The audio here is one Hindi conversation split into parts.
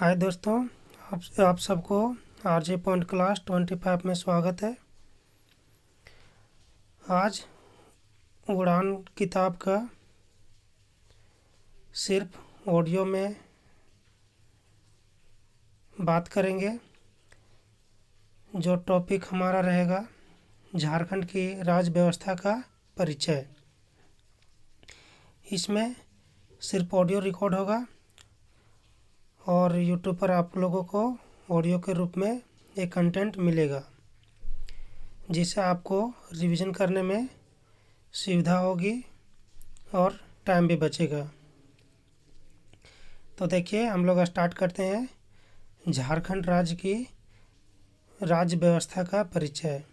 हाय दोस्तों, आप सबको आरजे पॉइंट क्लास 25 में स्वागत है। आज उड़ान किताब का सिर्फ ऑडियो में बात करेंगे। जो टॉपिक हमारा रहेगा झारखंड की राज्य व्यवस्था का परिचय। इसमें सिर्फ ऑडियो रिकॉर्ड होगा और यूट्यूब पर आप लोगों को ऑडियो के रूप में एक कंटेंट मिलेगा, जिससे आपको रिवीजन करने में सुविधा होगी और टाइम भी बचेगा। तो देखिए, हम लोग स्टार्ट करते हैं झारखंड राज्य की राज्य व्यवस्था का परिचय।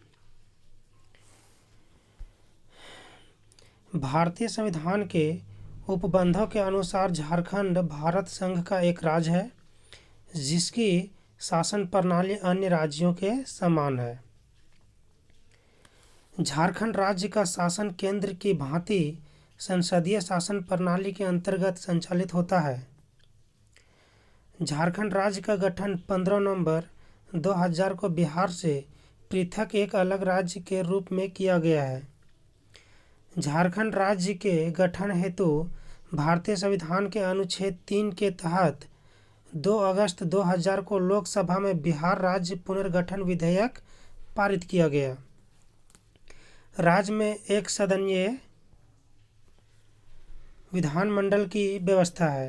भारतीय संविधान के उपबंधों के अनुसार झारखंड भारत संघ का एक राज्य है, जिसकी शासन प्रणाली अन्य राज्यों के समान है। झारखंड राज्य का शासन केंद्र की भांति संसदीय शासन प्रणाली के अंतर्गत संचालित होता है। झारखंड राज्य का गठन 15 नवंबर 2000 को बिहार से पृथक एक अलग राज्य के रूप में किया गया है। झारखंड राज्य के गठन हेतु भारतीय संविधान के अनुच्छेद 3 के तहत 2 अगस्त 2000 को लोकसभा में बिहार राज्य पुनर्गठन विधेयक पारित किया गया। राज्य में एक सदनीय विधानमंडल की व्यवस्था है।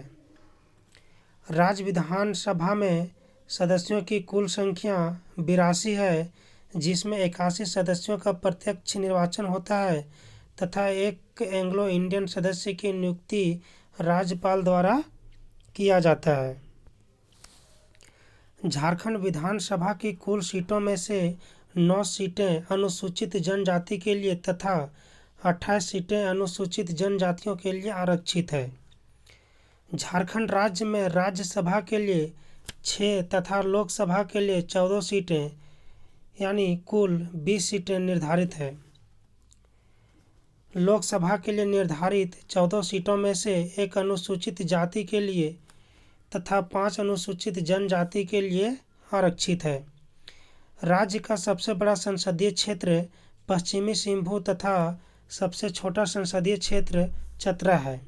राज्य विधानसभा में सदस्यों की कुल संख्या 82 है, जिसमें 81 सदस्यों का प्रत्यक्ष निर्वाचन होता है तथा एक एंग्लो इंडियन सदस्य की नियुक्ति राज्यपाल द्वारा किया जाता है। झारखंड विधानसभा की कुल सीटों में से 9 सीटें अनुसूचित जनजाति के लिए तथा 28 सीटें अनुसूचित जनजातियों के लिए आरक्षित है। झारखंड राज्य में राज्यसभा के लिए 6 तथा लोकसभा के लिए 14 सीटें यानी कुल 20 सीटें निर्धारित है। लोकसभा के लिए निर्धारित 14 सीटों में से एक अनुसूचित जाति के लिए तथा 5 अनुसूचित जनजाति के लिए आरक्षित है। राज्य का सबसे बड़ा संसदीय क्षेत्र पश्चिमी सिंहभूम तथा सबसे छोटा संसदीय क्षेत्र चतरा है।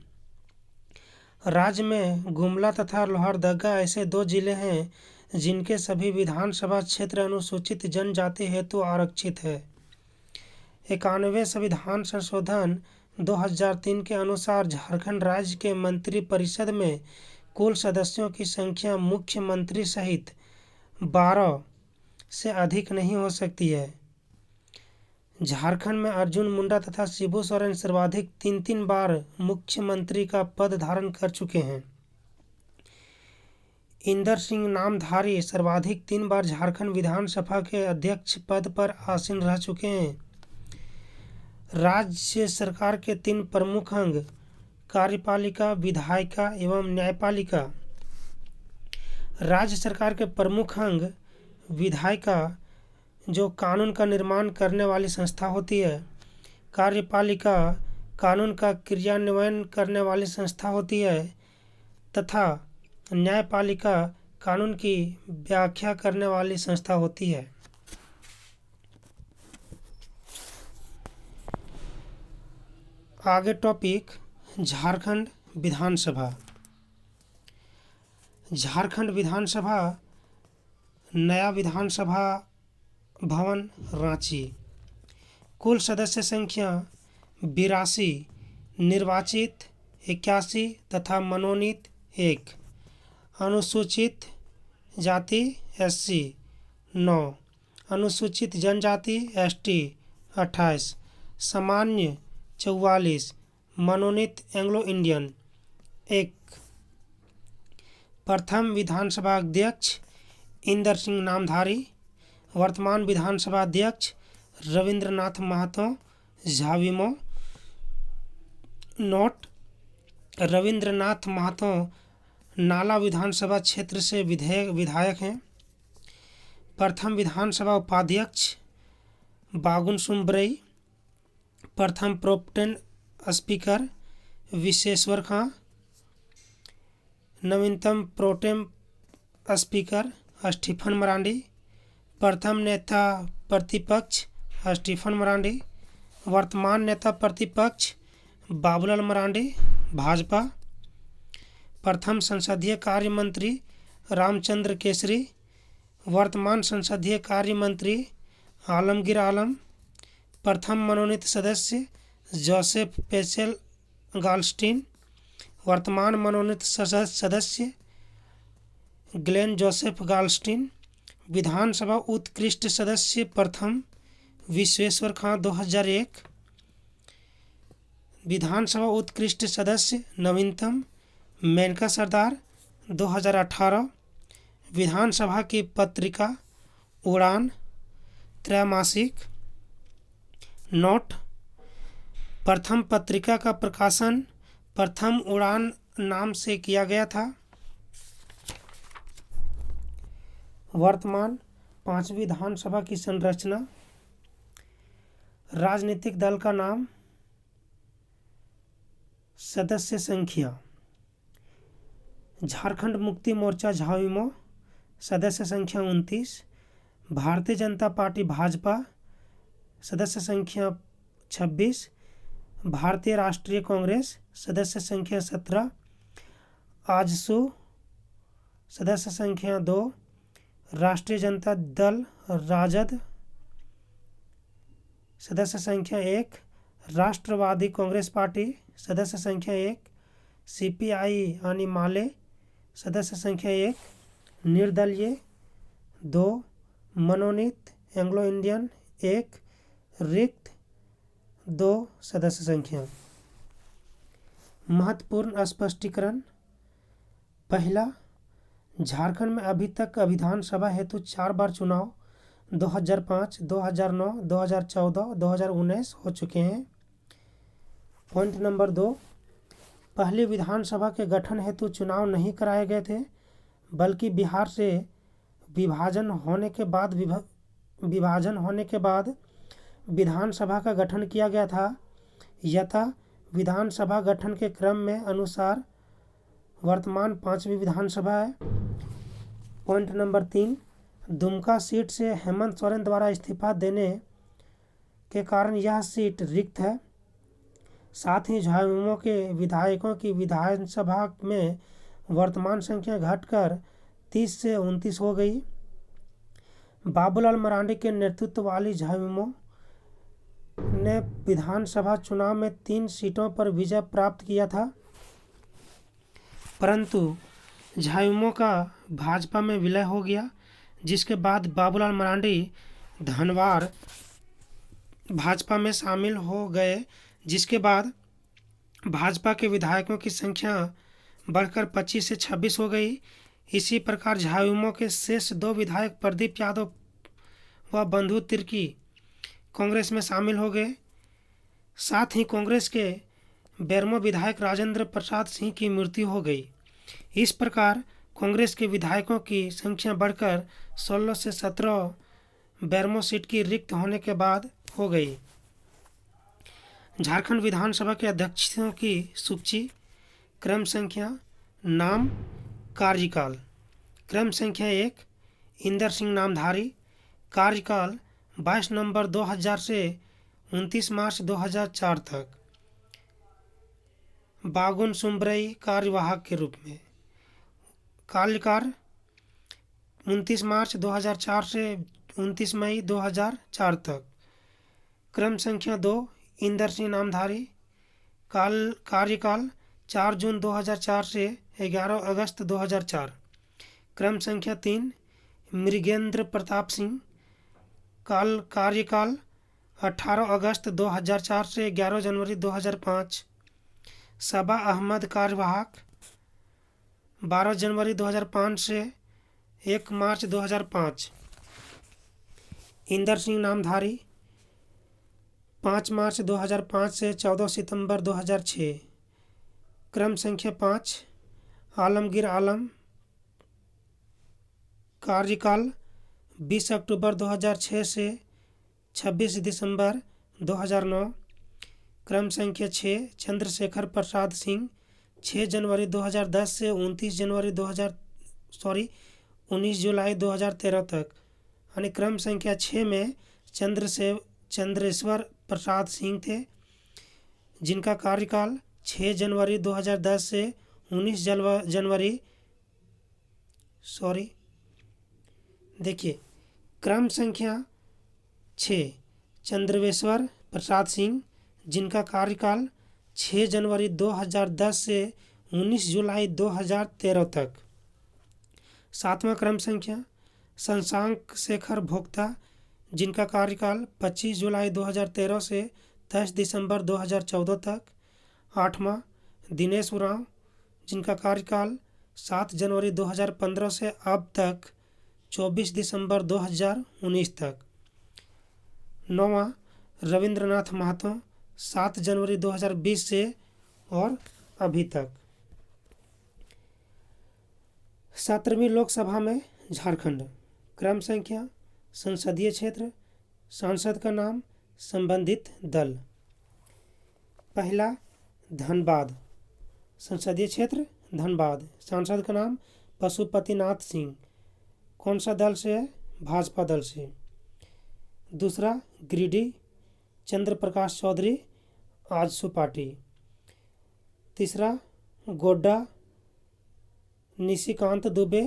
राज्य में गुमला तथा लोहरदगा ऐसे 2 जिले हैं जिनके सभी विधानसभा क्षेत्र अनुसूचित जनजाति हेतु आरक्षित है। 91वें संविधान संशोधन 2003 के अनुसार झारखंड राज्य के मंत्रिपरिषद में कुल सदस्यों की संख्या मुख्यमंत्री सहित 12 से अधिक नहीं हो सकती है। झारखंड में अर्जुन मुंडा तथा शिबू सोरेन सर्वाधिक 3 बार मुख्यमंत्री का पद धारण कर चुके हैं। इंदर सिंह नामधारी सर्वाधिक 3 बार झारखंड विधानसभा के अध्यक्ष पद पर आसीन रह चुके हैं। राज्य सरकार के 3 प्रमुख अंग कार्यपालिका, विधायिका एवं न्यायपालिका। राज्य सरकार के प्रमुख अंग विधायिका जो कानून का निर्माण करने वाली संस्था होती है, कार्यपालिका कानून का क्रियान्वयन करने वाली संस्था होती है तथा न्यायपालिका कानून की व्याख्या करने वाली संस्था होती है। आगे टॉपिक झारखंड विधानसभा। झारखंड विधानसभा नया विधानसभा भवन रांची। कुल सदस्य संख्या 82, निर्वाचित 81 तथा मनोनीत 1। अनुसूचित जाति SC 9, अनुसूचित जनजाति ST 28, सामान्य 44, मनोनीत एंग्लो इंडियन 1। प्रथम विधानसभा अध्यक्ष इंदर सिंह नामधारी। वर्तमान विधानसभा अध्यक्ष रविंद्रनाथ महतो झाविमो। नोट: रविंद्रनाथ महतो नाला विधानसभा क्षेत्र से विधायक हैं। प्रथम विधानसभा उपाध्यक्ष बागुन सुमब्रई। प्रथम प्रोटेम स्पीकर विश्वेश्वर खां। नवीनतम प्रोटेम स्पीकर स्टीफन मरांडी। प्रथम नेता प्रतिपक्ष स्टीफन मरांडी। वर्तमान नेता प्रतिपक्ष बाबूलाल मरांडी भाजपा। प्रथम संसदीय कार्य मंत्री रामचंद्र केसरी। वर्तमान संसदीय कार्य मंत्री आलमगीर आलम। प्रथम मनोनीत सदस्य जोसेफ पेचेल गाल्स्टीन। वर्तमान मनोनीत सदस्य ग्लेन जोसेफ गाल्स्टीन। विधानसभा उत्कृष्ट सदस्य प्रथम विश्वेश्वर खां 2001। विधानसभा उत्कृष्ट सदस्य नवीनतम मेनका सरदार 2018। विधानसभा की पत्रिका उड़ान त्रैमासिक। नोट: प्रथम पत्रिका का प्रकाशन प्रथम उड़ान नाम से किया गया था। वर्तमान 5वीं विधानसभा की संरचना। राजनीतिक दल का नाम। सदस्य संख्या। झारखंड मुक्ति मोर्चा झाविमो सदस्य संख्या 29। भारतीय जनता पार्टी भाजपा सदस्य संख्या 26। भारतीय राष्ट्रीय कांग्रेस सदस्य संख्या 17। आजसू सदस्य संख्या 2। राष्ट्रीय जनता दल राजद सदस्य संख्या 1। राष्ट्रवादी कांग्रेस पार्टी सदस्य संख्या 1। सीपीआई यानी माले सदस्य संख्या 1। निर्दलीय 2। मनोनीत एंग्लो इंडियन 1। रिक्त 2 सदस्य संख्या। महत्वपूर्ण स्पष्टीकरण। पहला, झारखंड में अभी तक विधानसभा हेतु 4 बार चुनाव 2005, 2009, 2014, 2019 हो चुके हैं। पॉइंट नंबर 2, पहली विधानसभा के गठन हेतु चुनाव नहीं कराए गए थे, बल्कि बिहार से विभाजन होने के बाद विधानसभा का गठन किया गया था। यथा विधानसभा गठन के क्रम में अनुसार वर्तमान 5वीं विधानसभा है। पॉइंट नंबर 3, दुमका सीट से हेमंत सोरेन द्वारा इस्तीफा देने के कारण यह सीट रिक्त है। साथ ही झाविमो के विधायकों की विधानसभा में वर्तमान संख्या घटकर 30 से 29 हो गई। बाबूलाल मरांडी के नेतृत्व वाली झाविमो ने विधानसभा चुनाव में 3 सीटों पर विजय प्राप्त किया था, परंतु झाविमो का भाजपा में विलय हो गया, जिसके बाद बाबूलाल मरांडी धनवार भाजपा में शामिल हो गए, जिसके बाद भाजपा के विधायकों की संख्या बढ़कर 25 से 26 हो गई। इसी प्रकार झाविमो के शेष 2 विधायक प्रदीप यादव व बंधु तिर्की कांग्रेस में शामिल हो गए। साथ ही कांग्रेस के बेरमो विधायक राजेंद्र प्रसाद सिंह की मृत्यु हो गई। इस प्रकार कांग्रेस के विधायकों की संख्या बढ़कर 16 से 17 बेरमो सीट की रिक्त होने के बाद हो गई। झारखंड विधानसभा के अध्यक्षों की सूची। क्रम संख्या, नाम, कार्यकाल। क्रम संख्या 1, इंदर सिंह नामधारी। कार्यकाल 22 नवंबर 2000 से 29 मार्च 2004 तक। बागुन सुम्बरई कार्यवाहक के रूप में। कार्यकाल 29 मार्च 2004 से 29 मई 2004 तक। क्रम संख्या 2, इंदर सिंह नामधारी। कार्यकाल 4 जून 2004 से 11 अगस्त 2004। क्रम संख्या 3, मृगेंद्र प्रताप सिंह। कार्यकाल 18 अगस्त 2004 से 11 जनवरी 2005। सबा अहमद कार्यवाहक 12 जनवरी 2005 से 1 मार्च 2005। इंदर सिंह नामधारी 5 मार्च 2005 से 14 सितंबर 2006। क्रम संख्या 5, आलमगीर आलम। कार्यकाल 20 अक्टूबर 2006 से 26 दिसंबर 2009। क्रम संख्या 6, चंद्रशेखर प्रसाद सिंह। 6 जनवरी 2010 से 29 19 जुलाई 2013 तक, यानी क्रम संख्या 6 में चंद्रेश्वर प्रसाद सिंह थे, जिनका कार्यकाल 6 जनवरी 2010 से 19 जनवरी देखिए, क्रम संख्या 6 चंद्रेश्वर प्रसाद सिंह, जिनका कार्यकाल 6 जनवरी 2010 से 19 जुलाई 2013 तक। 7वां क्रम संख्या शशांक शेखर भोक्ता, जिनका कार्यकाल 25 जुलाई 2013 से 10 दिसंबर 2014 तक। 8वां दिनेश उरांव, जिनका कार्यकाल 7 जनवरी 2015 से अब तक 24 दिसंबर 2019 तक। 9वां रविंद्रनाथ महतो, 7 जनवरी 2020 से और अभी तक। 17वीं लोकसभा में झारखंड। क्रम संख्या संसदीय क्षेत्र, सांसद का नाम, संबंधित दल। पहला धनबाद संसदीय क्षेत्र, धनबाद, सांसद का नाम पशुपतिनाथ सिंह। कौन सा दल से है? भाजपा दल से। दूसरा गिरिडीह, चंद्र प्रकाश चौधरी, आजसू पार्टी। तीसरा गोड्डा, निशिकांत दुबे,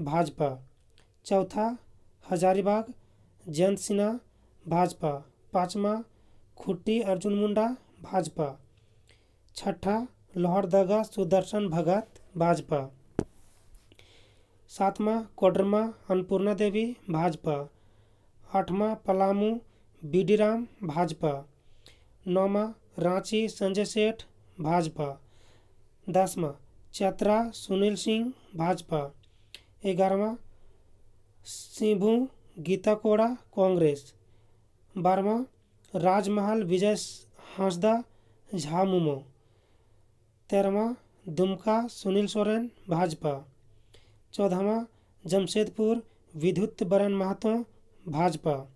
भाजपा। चौथा हजारीबाग, जयंत सिन्हा, भाजपा। 5वां खुट्टी अर्जुन मुंडा, भाजपा। 6ठा लोहरदगा सुदर्शन भगत, भाजपा। 7वां कोडरमा अन्नपूर्णा देवी, भाजपा। 8वां पलामू बीडी राम, भाजपा। 9वां रांची संजय सेठ, भाजपा। 10वां चतरा सुनील सिंह, भाजपा। 11वां सिंभू गीता कोड़ा, कांग्रेस। 12वां राजमहल विजय हांसदा, झामुमो। 13वां दुमका सुनील सोरेन, भाजपा। 14वां जमशेदपुर विद्युत बरन महतो, भाजपा।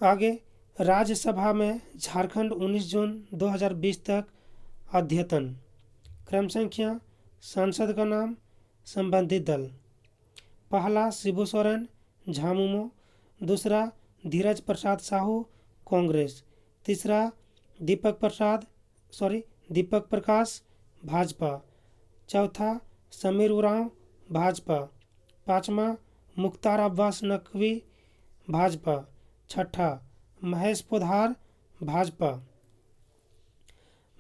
आगे राज्यसभा में झारखंड 19 जून 2020 तक अद्यतन। क्रम संख्या सांसद का नाम, संबंधित दल। पहला शिबू सोरेन, झामुमो। दूसरा धीरज प्रसाद साहू, कांग्रेस। तीसरा दीपक प्रकाश, भाजपा। चौथा समीर उरांव, भाजपा। 5वां मुख्तार अब्बास नकवी, भाजपा। 6ठा महेश पोद्दार, भाजपा।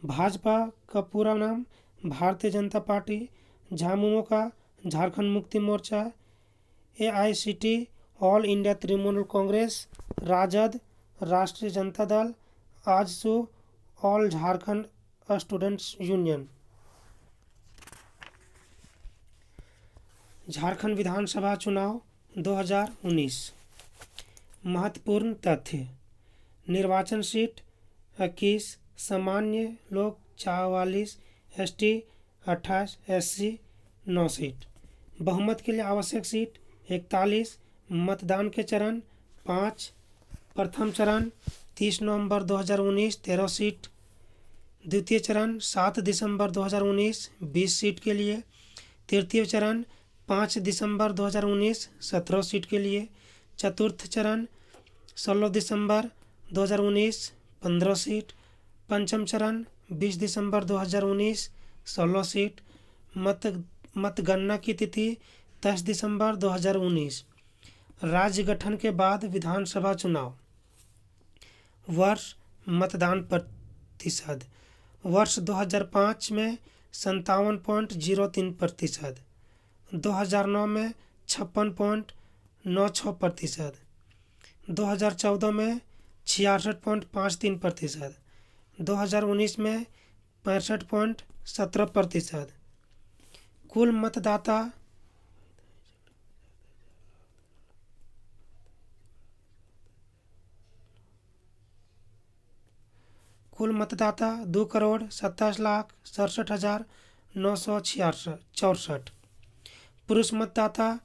भाजपा का पूरा नाम भारतीय जनता पार्टी, झामुमो का Jharkhand Mukti Morcha, AICT all India Trinamool Congress, Rajad Rashtriya Janata Dal, AJSU all Jharkhand students union. Jharkhand विधानसभा चुनाव 2019। महत्वपूर्ण तथ्य: निर्वाचन सीट 21, सामान्य लोग 44, ST 28, SC 9 सीट। बहुमत के लिए आवश्यक सीट 41। मतदान के चरण 5। प्रथम चरण 30 नवंबर 2019 13 सीट। द्वितीय चरण 7 दिसंबर 2019 20 सीट के लिए। तृतीय चरण 5 दिसंबर 2019 17 सीट के लिए। चतुर्थ चरण 16 दिसंबर 2019 15 सीट। पंचम चरण 20 दिसंबर 2019 16 सीट। मतगणना की तिथि 10 दिसंबर 2019। राज्य गठन के बाद विधानसभा चुनाव। वर्ष मतदान प्रतिशत: वर्ष 2005 में 57.03%। 2009 में 56.96%। 2014 में 66.53%। 2019 में 65.17%। कुल मतदाता 2,27,67,964। पुरुष मतदाता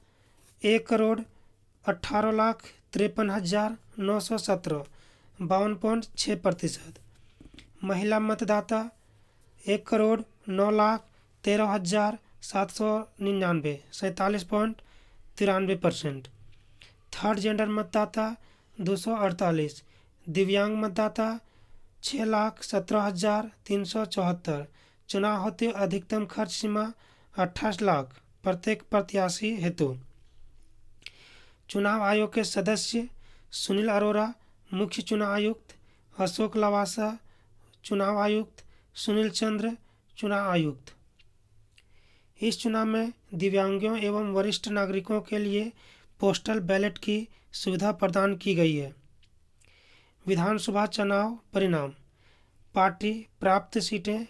1,18,53,917 52.6%। महिला मतदाता 1,09,13,000 799 47.93%। थर्ड जेंडर मतदाता 248। दिव्यांग मतदाता 6,17,374। चुनाव होते अधिकतम खर्च सीमा 28 लाख प्रत्येक प्रत्याशी हेतु। चुनाव आयोग के सदस्य सुनील अरोड़ा मुख्य चुनाव आयुक्त, अशोक लवासा चुनाव आयुक्त, सुनील चंद्र चुनाव आयुक्त। इस चुनाव में दिव्यांगों एवं वरिष्ठ नागरिकों के लिए पोस्टल बैलेट की सुविधा प्रदान की गई है। विधानसभा चुनाव परिणाम। पार्टी प्राप्त सीटें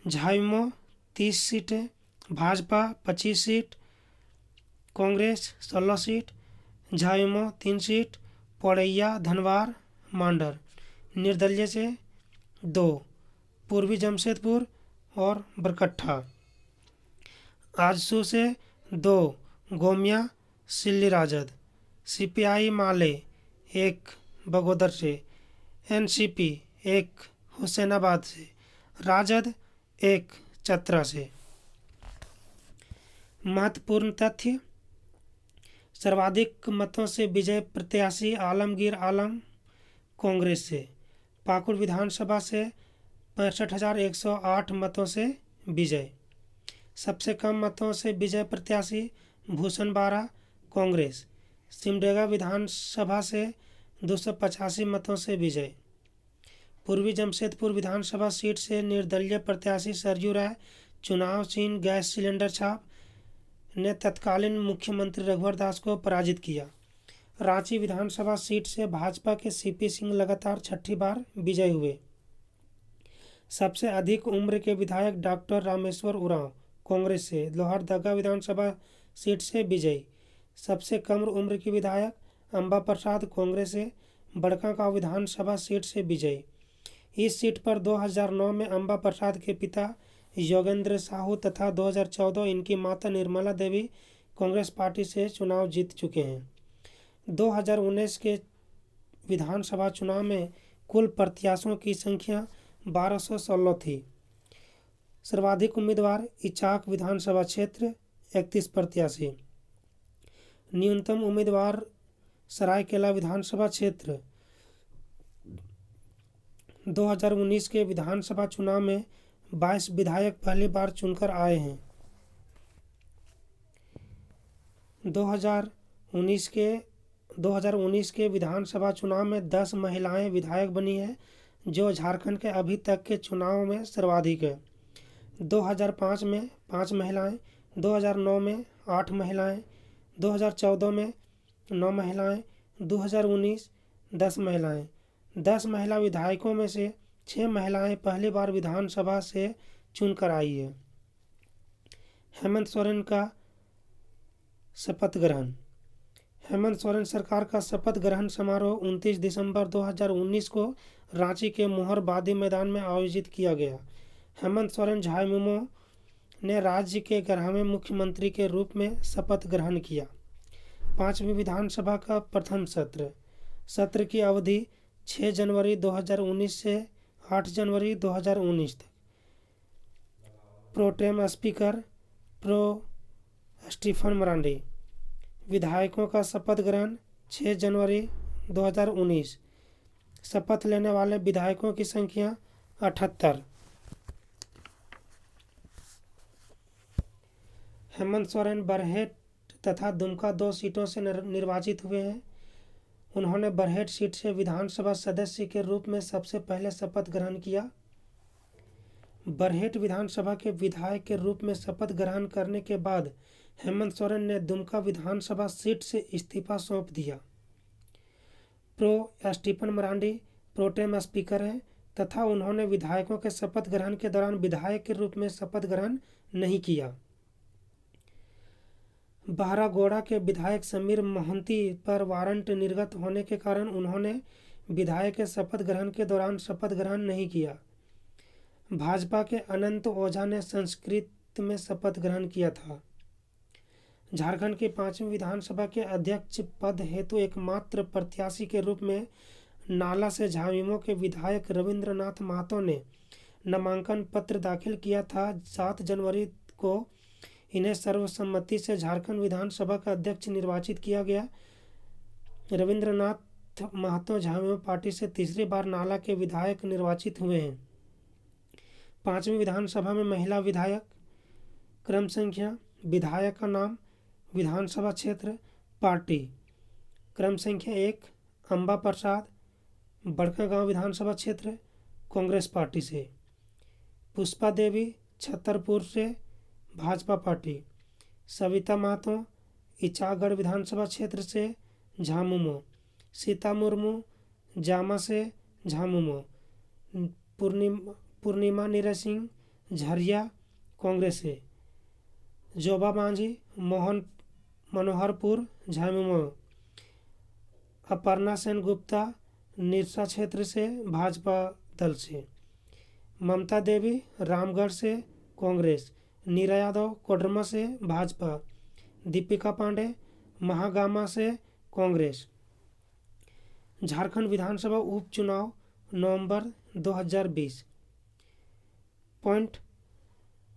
झाविमो 30 सीटें, भाजपा 25 सीट, कांग्रेस 16 सीट, झाविमो 3 सीट, पौड़ैया धनवार मांडर। निर्दलीय से 2, पूर्वी जमशेदपुर और बरकट्ठा। आजसू से 2, गोमिया सिल्ली राजद। सीपीआई माले 1 बगोदर से, एनसीपी 1 हुसैनाबाद से, राजद 1 चतरा से। महत्वपूर्ण तथ्य। सर्वाधिक मतों से विजय प्रत्याशी आलमगीर आलम कांग्रेस से। पाकुड़ विधानसभा से 65,108 मतों से विजय। सबसे कम मतों से विजय प्रत्याशी भूषण बारा कांग्रेस। सिमडेगा विधानसभा से 285 मतों से विजय। पूर्वी जमशेदपुर विधानसभा सीट से निर्दलीय प्रत्याशी सरजू राय चुनाव चिन्ह गैस सिलेंडर छाप ने तत्कालीन मुख्यमंत्री रघुवर दास को पराजित किया। रांची विधानसभा सीट से भाजपा के सीपी सिंह लगातार छठी बार विजयी हुए। सबसे अधिक उम्र के विधायक डॉक्टर रामेश्वर उरांव कांग्रेस से लोहरदगा विधानसभा सीट से विजयी। सबसे कम उम्र की विधायक अंबा प्रसाद कांग्रेस से बड़कागांव विधानसभा सीट से विजयी। इस सीट पर 2009 में अंबा प्रसाद के पिता योगेंद्र साहू तथा 2014 इनकी माता निर्मला देवी कांग्रेस पार्टी से चुनाव जीत चुके हैं। 2019 के विधानसभा चुनाव में कुल प्रत्याशियों की संख्या 1216 थी। सर्वाधिक उम्मीदवार इचाक विधानसभा क्षेत्र 31 प्रत्याशी। न्यूनतम उम्मीदवार सरायकेला विधानसभा क्षेत्र। 2019 के विधानसभा चुनाव में 22 विधायक पहली बार चुनकर आए हैं। 2019 के विधानसभा चुनाव में 10 महिलाएं विधायक बनी हैं, जो झारखंड के अभी तक के चुनाव में सर्वाधिक है। 2005 में 5 महिलाएं, 2009 में 8 महिलाएं, 2014 में 9 महिलाएं, 2019 10 महिलाएं। 10 महिला विधायकों में से 6 महिलाएं पहली बार विधानसभा से चुनकर आई है। हेमंत सोरेन का शपथ ग्रहण। हेमंत सोरेन सरकार का शपथ ग्रहण समारोह 29 दिसंबर 2019 को रांची के मोहरबादी मैदान में आयोजित किया गया। हेमंत सोरेन झाविमो ने राज्य के 11वें मुख्यमंत्री के रूप में शपथ ग्रहण किया। 5वीं विधानसभा का प्रथम सत्र की अवधि 6 जनवरी 2019 से 8 जनवरी 2019 तक। Pro tem speaker prof Stephen Marandi. विधायकों का शपथ ग्रहण 6 जनवरी 2019। शपथ लेने वाले विधायकों की संख्या 78। हेमंत सोरेन बरहेट तथा दुमका 2 सीटों से निर्वाचित हुए हैं। उन्होंने बरहेट सीट से विधानसभा सदस्य के रूप में सबसे पहले शपथ ग्रहण किया। बरहेट विधानसभा के विधायक के रूप में शपथ ग्रहण करने के बाद हेमंत सोरेन ने दुमका विधानसभा सीट से इस्तीफा सौंप दिया। Prof Stephen Marandi pro tem speaker हैं तथा उन्होंने विधायकों के शपथ ग्रहण के दौरान विधायक के रूप में शपथ ग्रहण नहीं किया। बहरागोड़ा के विधायक समीर मोहंती पर वारंट निर्गत होने के कारण उन्होंने विधायक के शपथ ग्रहण के दौरान शपथ ग्रहण नहीं किया। भाजपा के अनंत ओझा ने संस्कृत में शपथ ग्रहण किया था। झारखंड की 5वीं विधानसभा के अध्यक्ष पद हेतु एकमात्र प्रत्याशी के रूप में नाला से झाविमो के विधायक रविंद्रनाथ महतो ने नामांकन पत्र दाखिल किया था। 7 जनवरी को इन्हें सर्वसम्मति से झारखंड विधानसभा का अध्यक्ष निर्वाचित किया गया। रविंद्रनाथ महतो झामुमो पार्टी से तीसरी बार नाला के विधायक निर्वाचित हुए हैं। 5वीं विधानसभा में महिला विधायक। क्रम संख्या, विधायक का नाम, विधानसभा क्षेत्र, पार्टी। क्रम संख्या 1 अंबा प्रसाद, बड़कागांव विधानसभा क्षेत्र, कांग्रेस पार्टी से। पुष्पा देवी छतरपुर से, भाजपा पार्टी। सविता महतो इचागढ़ विधानसभा क्षेत्र से, झामुमो। सीता मुर्मू जामा से, झामुमो। पूर्णिमा नीरज सिंह झरिया, कांग्रेस से। जोबा मांझी मोहन मनोहरपुर, झामुमो। अपर्णा सेन गुप्ता निरसा क्षेत्र से, भाजपा दल से। ममता देवी रामगढ़ से, कांग्रेस। नीरा यादव कोडरमा से, भाजपा। दीपिका पांडे महागामा से, कांग्रेस। झारखंड विधानसभा उपचुनाव नवंबर 2020। पॉइंट,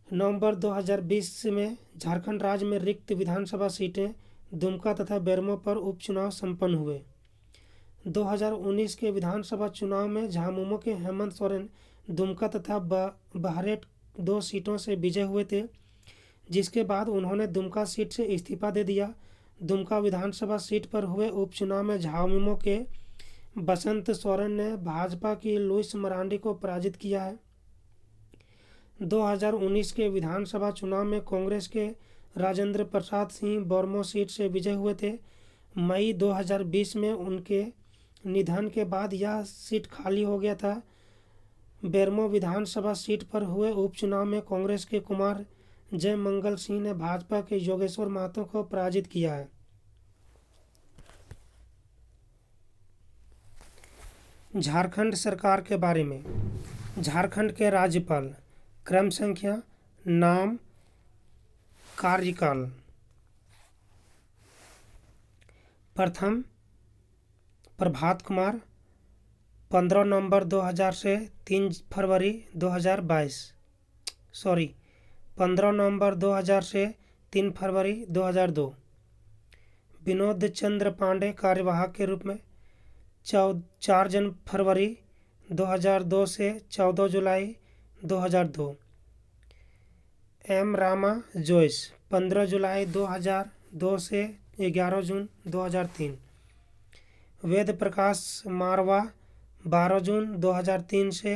नवंबर 2020 में झारखंड राज्य में रिक्त विधानसभा सीटें दुमका तथा बेरमो पर उपचुनाव संपन्न हुए। 2019 के विधानसभा चुनाव में झामुमो के हेमंत सोरेन दुमका तथा बहरेट 2 सीटों से विजय हुए थे, जिसके बाद उन्होंने दुमका सीट से इस्तीफा दे दिया। दुमका विधानसभा सीट पर हुए उपचुनाव में झामुमो के बसंत सोरेन ने भाजपा की लुइस मरांडी को पराजित किया है। 2019 के विधानसभा चुनाव में कांग्रेस के राजेंद्र प्रसाद सिंह बोरमो सीट से विजय हुए थे। मई 2020 में उनके निधन के बाद यह सीट खाली हो गया था। बेरमो विधानसभा सीट पर हुए उपचुनाव में कांग्रेस के कुमार जय मंगल सिंह ने भाजपा के योगेश्वर महतो को पराजित किया है। झारखंड सरकार के बारे में। झारखंड के राज्यपाल। क्रम संख्या, नाम, कार्यकाल। प्रथम प्रभात कुमार, 15 नवंबर 2000 से 3 फरवरी 2022। 15 नवंबर 2000 से 3 फरवरी 2002। विनोद चंद्र पांडे कार्यवाहक के रूप में 4 फरवरी 2002 से 14 जुलाई 2002। एम रामा जोइस 15 जुलाई 2002 से 11 जून 2003। वेद प्रकाश मारवा 12 जून 2003 से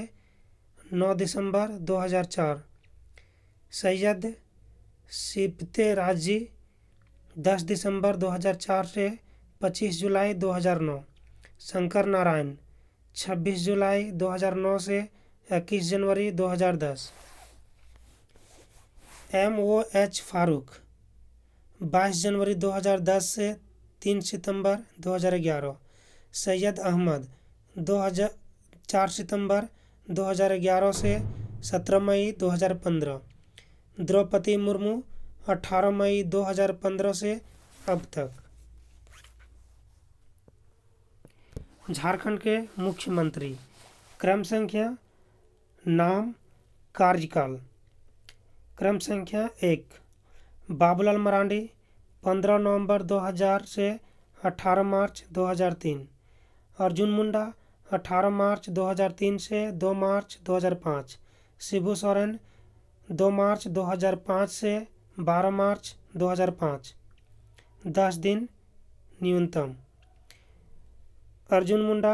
9 दिसंबर 2004। सैयद सिबते राजी 10 दिसंबर 2004 से 25 जुलाई 2009। शंकर नारायण 26 जुलाई 2009 से 21 जनवरी 2010। MOH फारूक 22 जनवरी 2010 से 3 सितंबर 2011। सैयद अहमद 4 सितंबर 2011 से 17 मई 2015। द्रौपदी मुर्मू 18 मई 2015 से अब तक। झारखंड के मुख्यमंत्री। क्रम संख्या, नाम, कार्यकाल। क्रम संख्या 1 बाबूलाल मरांडी 15 नवंबर 2000 से 18 मार्च 2003। अर्जुन मुंडा 18 मार्च 2003 से 2 मार्च 2005। शिबू सोरेन 2 मार्च 2005 से 12 मार्च 2005। 10 दिन न्यूनतम। अर्जुन मुंडा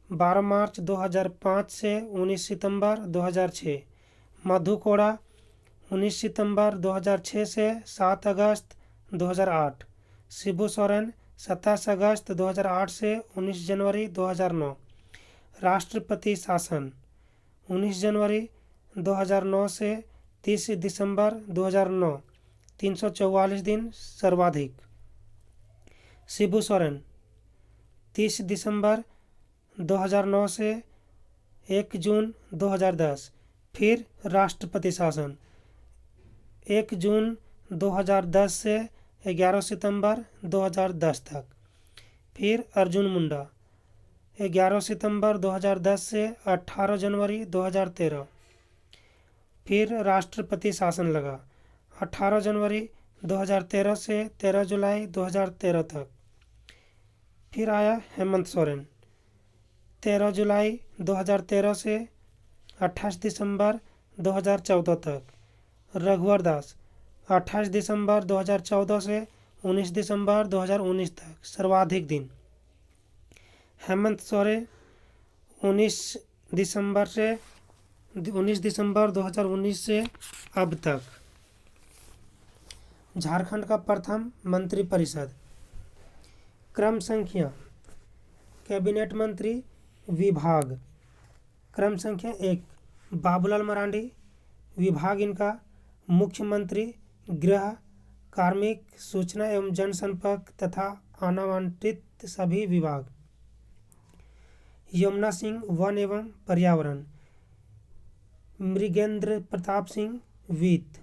12 मार्च 2005 से 19 सितंबर 2006। मधु कोड़ा 19 सितंबर 2006 से 7 अगस्त 2008। शिबू सोरेन 27 अगस्त 2008 से 19 जनवरी 2009। राष्ट्रपति शासन 19 जनवरी 2009 से 30 दिसंबर 2009। 344 दिन सर्वाधिक। शिबू सोरेन 30 दिसंबर 2009 से 1 जून 2010। फिर राष्ट्रपति शासन 1 जून 2010 से 11 सितंबर 2010 तक। फिर अर्जुन मुंडा 11 सितंबर 2010 से 18 जनवरी 2013। फिर राष्ट्रपति शासन लगा 18 जनवरी 2013 से 13 जुलाई 2013 तक। फिर आया हेमंत सोरेन 13 जुलाई 2013 से 28 दिसंबर 2014 तक। रघुवर दास 28 दिसंबर 2014 से 19 दिसंबर 2019 तक, सर्वाधिक दिन। हेमंत सोरेन 19 दिसंबर 2019 से अब तक। झारखंड का प्रथम मंत्रिपरिषद। क्रम संख्या कैबिनेट मंत्री विभाग। क्रम संख्या 1 बाबूलाल मरांडी। विभाग इनका मुख्यमंत्री, गृह, कार्मिक, सूचना एवं जनसंपर्क तथा अनावंटित सभी विभाग। यमुना सिंह वन एवं पर्यावरण। मृगेंद्र प्रताप सिंह वित्त।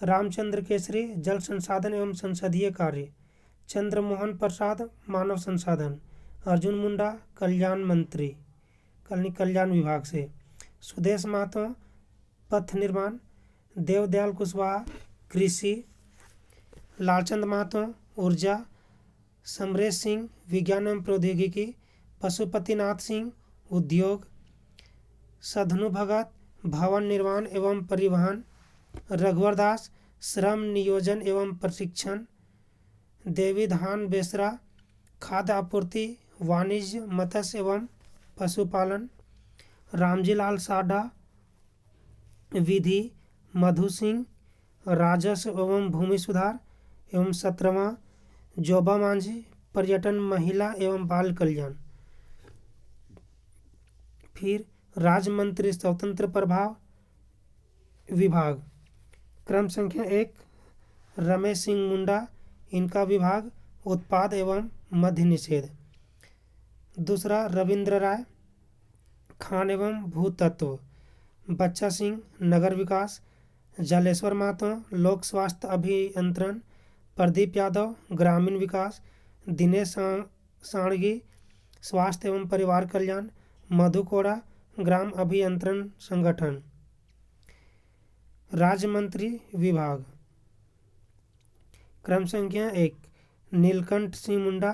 रामचंद्र केसरी जल संसाधन एवं संसदीय कार्य। चंद्रमोहन प्रसाद मानव संसाधन। अर्जुन मुंडा कल्याण मंत्री, कल्याण विभाग से। सुदेश महतो पथ निर्माण। देवदयाल कुशवाहा कृषि। लालचंद महतो ऊर्जा। समरेश सिंह विज्ञान एवं प्रौद्योगिकी। पशुपतिनाथ सिंह उद्योग। सधनु भगत भवन निर्माण एवं परिवहन। रघुवर दास श्रम नियोजन एवं प्रशिक्षण। देवीधान बेसरा खाद्य आपूर्ति, वाणिज्य, मत्स्य एवं पशुपालन। रामजी लाल साडा विधि। मधु सिंह राजस्व एवं भूमि सुधार एवं 17वां। जोबा मांझी पर्यटन, महिला एवं बाल कल्याण। फिर राज्य मंत्री स्वतंत्र प्रभाव विभाग। क्रम संख्या 1 रमेश सिंह मुंडा। इनका विभाग उत्पाद एवं मद्य निषेध। दूसरा रविंद्र राय खान एवं भूतत्व। बच्चा सिंह नगर विकास। जलेश्वर महतो लोक स्वास्थ्य अभियंत्रण। प्रदीप यादव ग्रामीण विकास। दिनेश साणगी स्वास्थ्य एवं परिवार कल्याण। मधु कोड़ा ग्राम अभियंत्रण संगठन। राज्य मंत्री विभाग। क्रम संख्या 1 नीलकंठ सिंह मुंडा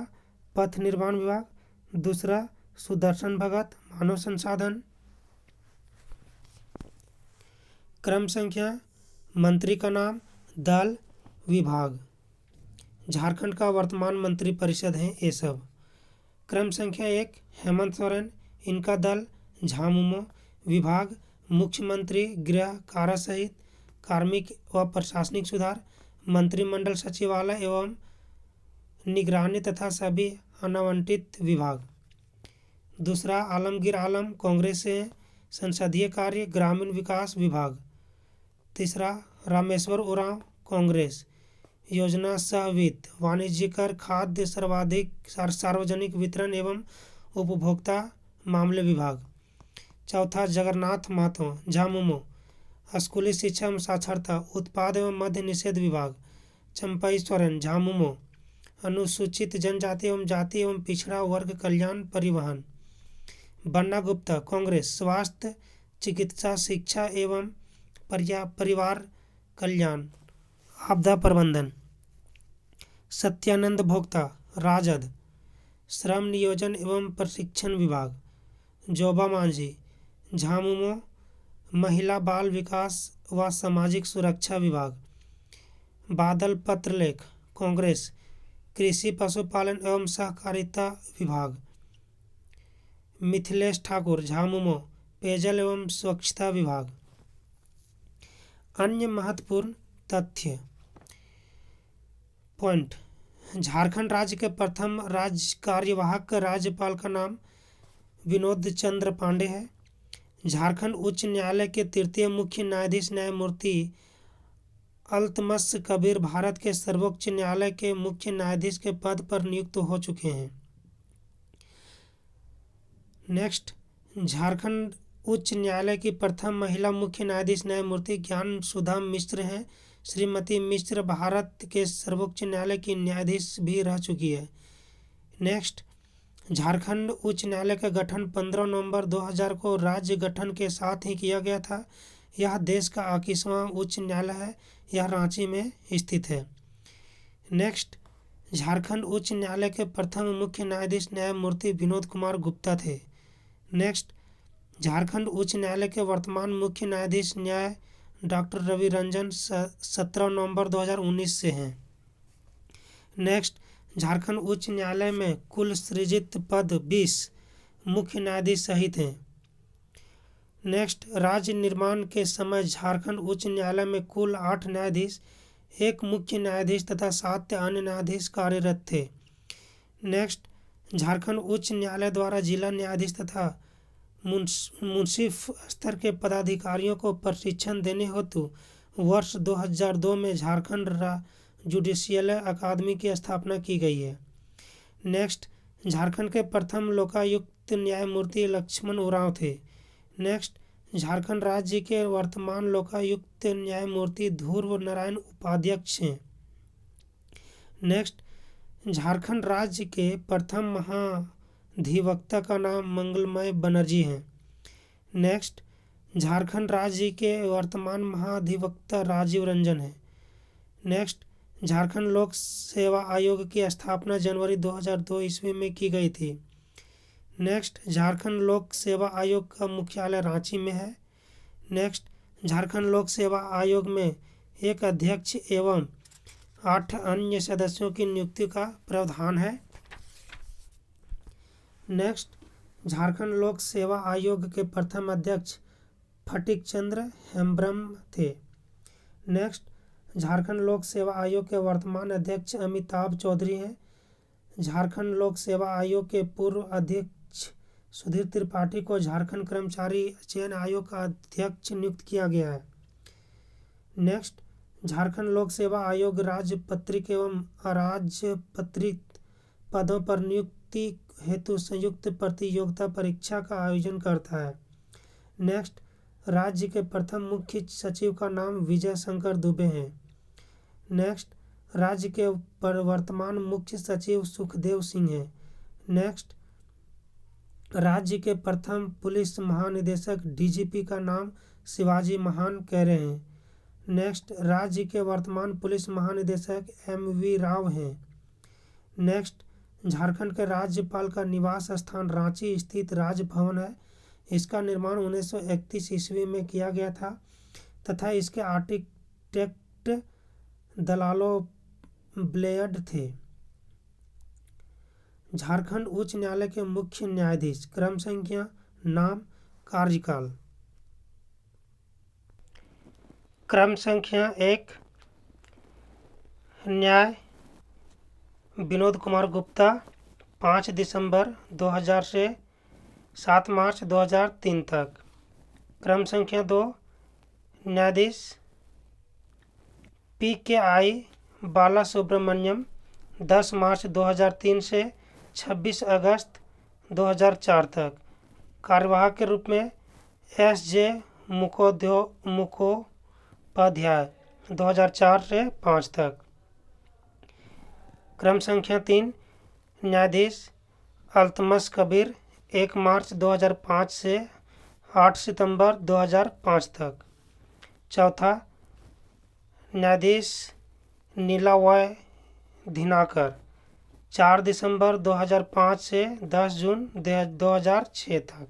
पथ निर्माण विभाग। दूसरा सुदर्शन भगत मानव संसाधन। क्रम संख्या मंत्री का नाम, दल, विभाग। झारखंड का वर्तमान मंत्रिपरिषद है ये सब। क्रम संख्या 1 हेमंत सोरेन। इनका दल झामुमो। विभाग मुख्यमंत्री, गृह, कारा सहित कार्मिक व प्रशासनिक सुधार, मंत्रिमंडल सचिवालय एवं निगरानी तथा सभी अनावंटित विभाग। दूसरा आलमगीर आलम कांग्रेस से, संसदीय कार्य, ग्रामीण विकास विभाग। तीसरा रामेश्वर उरांव कांग्रेस, योजना सह वित्त, वाणिज्यकर, खाद्य, सर्वाधिक सार्वजनिक वितरण एवं उपभोक्ता मामले विभाग। चौथा जगन्नाथ महतो झामुमो, स्कूली शिक्षा एवं साक्षरता, उत्पाद एवं मद्य निषेध विभाग। चंपई सोरेन झामुमो, अनुसूचित जनजाति एवं जाति एवं पिछड़ा वर्ग कल्याण परिवहन। बन्ना गुप्ता कांग्रेस, स्वास्थ्य, चिकित्सा, शिक्षा एवं परिवार कल्याण, आपदा प्रबंधन। सत्यानंद भोक्ता राजद, श्रम नियोजन एवं प्रशिक्षण विभाग। जोबा मांझी झामुमो, महिला बाल विकास व सामाजिक सुरक्षा विभाग। बादल पत्रलेख कांग्रेस, कृषि, पशुपालन एवं सहकारिता विभाग। मिथिलेश ठाकुर झामुमो, पेयजल एवं स्वच्छता विभाग। अन्य महत्वपूर्ण तथ्य पॉइंट। झारखंड राज्य के प्रथम राज्य कार्यवाहक राज्यपाल का नाम विनोद चंद्र पांडे है। झारखंड उच्च न्यायालय के तृतीय मुख्य न्यायाधीश न्यायमूर्ति अल्तमश कबीर भारत के सर्वोच्च न्यायालय के मुख्य न्यायाधीश के पद पर नियुक्त हो चुके हैं। नेक्स्ट, झारखंड उच्च न्यायालय की प्रथम महिला मुख्य न्यायाधीश न्यायमूर्ति ज्ञान सुधा मिश्र हैं। श्रीमती मिश्र भारत के सर्वोच्च न्यायालय की न्यायाधीश भी रह चुकी है। नेक्स्ट, झारखंड उच्च न्यायालय का गठन 15 नवंबर 2000 को राज्य गठन के साथ ही किया गया था। यह देश का 21वां उच्च न्यायालय है। यह रांची में स्थित है। नेक्स्ट, झारखंड उच्च न्यायालय के प्रथम मुख्य न्यायाधीश न्यायमूर्ति विनोद कुमार गुप्ता थे। नेक्स्ट, झारखंड उच्च न्यायालय के वर्तमान मुख्य न्यायाधीश न्याय डॉक्टर रवि रंजन 17 नवंबर 2019 से हैं। नेक्स्ट, झारखंड उच्च न्यायालय में कुल सृजित पद 20 मुख्य न्यायाधीश सहित हैं। नेक्स्ट, राज्य निर्माण के समय झारखंड उच्च न्यायालय में कुल 8 न्यायाधीश, 1 मुख्य न्यायाधीश तथा 7 अन्य न्यायाधीश कार्यरत थे। नेक्स्ट, झारखंड उच्च न्यायालय द्वारा जिला न्यायाधीश तथा मुंसिफ स्तर के पदाधिकारियों को प्रशिक्षण देने हेतु वर्ष 2002 में झारखंड जुडिशियल अकादमी की स्थापना की गई है। नेक्स्ट, झारखंड के प्रथम लोकायुक्त न्यायमूर्ति लक्ष्मण उरांव थे। नेक्स्ट, झारखंड राज्य के वर्तमान लोकायुक्त न्यायमूर्ति ध्रुव नारायण उपाध्यक्ष हैं। नेक्स्ट, झारखंड राज्य के प्रथम महाधिवक्ता का नाम मंगलमय बनर्जी है। नेक्स्ट, झारखंड राज्य के वर्तमान महाधिवक्ता राजीव रंजन है। नेक्स्ट, झारखंड लोक सेवा आयोग की स्थापना जनवरी 2002 ईस्वी में की गई थी। नेक्स्ट, झारखंड लोक सेवा आयोग का मुख्यालय रांची में है। नेक्स्ट, झारखंड लोक सेवा आयोग में एक अध्यक्ष एवं 8 अन्य सदस्यों की नियुक्ति का प्रावधान है। नेक्स्ट, झारखंड लोक सेवा आयोग के प्रथम अध्यक्ष फटिक चंद्र हेम्ब्रम थे। नेक्स्ट, झारखंड लोक सेवा आयोग के वर्तमान अध्यक्ष अमिताभ चौधरी हैं। झारखंड लोक सेवा आयोग के पूर्व अध्यक्ष सुधीर त्रिपाठी को झारखंड कर्मचारी चयन आयोग का अध्यक्ष नियुक्त किया गया है। नेक्स्ट, झारखंड लोक सेवा आयोग राजपत्रित एवं अराजपत्रित पदों पर नियुक्ति हेतु संयुक्त प्रतियोगिता परीक्षा का आयोजन करता है। नेक्स्ट, राज्य के प्रथम मुख्य सचिव का नाम विजय शंकर दुबे हैं। नेक्स्ट, राज्य के वर्तमान मुख्य सचिव सुखदेव सिंह हैं। नेक्स्ट, राज्य के प्रथम पुलिस महानिदेशक डीजीपी का नाम शिवाजी महान कैरे हैं। नेक्स्ट, राज्य के वर्तमान पुलिस महानिदेशक MV राव हैं। नेक्स्ट, झारखंड के राज्यपाल का निवास स्थान रांची स्थित राजभवन है। इसका निर्माण 1931 ईस्वी में किया गया था तथा इसके आर्किटेक्ट दलालो ब्लेयड थे। झारखंड उच्च न्यायालय के मुख्य न्यायाधीश, क्रम संख्या, नाम, कार्यकाल। क्रम संख्या 1, न्याय विनोद कुमार गुप्ता 5 दिसंबर 2000 से 7 मार्च 2003 तक। क्रम संख्या 2, न्यायाधीश PKI बाला सुब्रमण्यम 10 मार्च 2003 से 26 अगस्त 2004 तक। कार्यवाहक के रूप में SJ मुखोपाध्याय 2004 से 5 तक। क्रम संख्या 3, न्यायाधीश अल्तमश कबीर 1 मार्च 2005 से 8 सितंबर 2005 तक। चौथा, न्यायाधीश नीलावय धिनाकर 4 दिसंबर 2005 से 10 जून 2006 तक।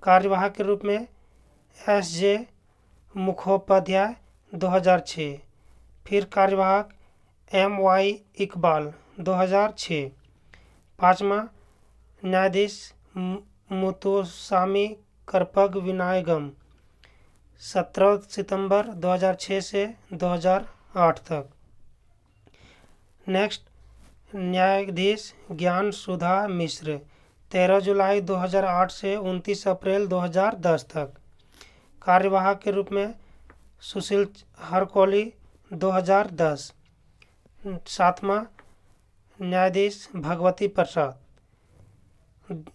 कार्यवाहक के रूप में SJ मुखोपाध्याय 2006। फिर कार्यवाहक MY इकबाल 2006। पाँचवा, न्यायाधीश मुत्तुसामी करपग विनायगम 17 सितंबर 2006 से 2008 तक। नेक्स्ट, न्यायाधीश ज्ञान सुधा मिश्र 13 जुलाई 2008 से 29 अप्रैल 2010 तक। कार्यवाहक के रूप में सुशील हरकोली 2010। सातवां, न्यायाधीश भगवती प्रसाद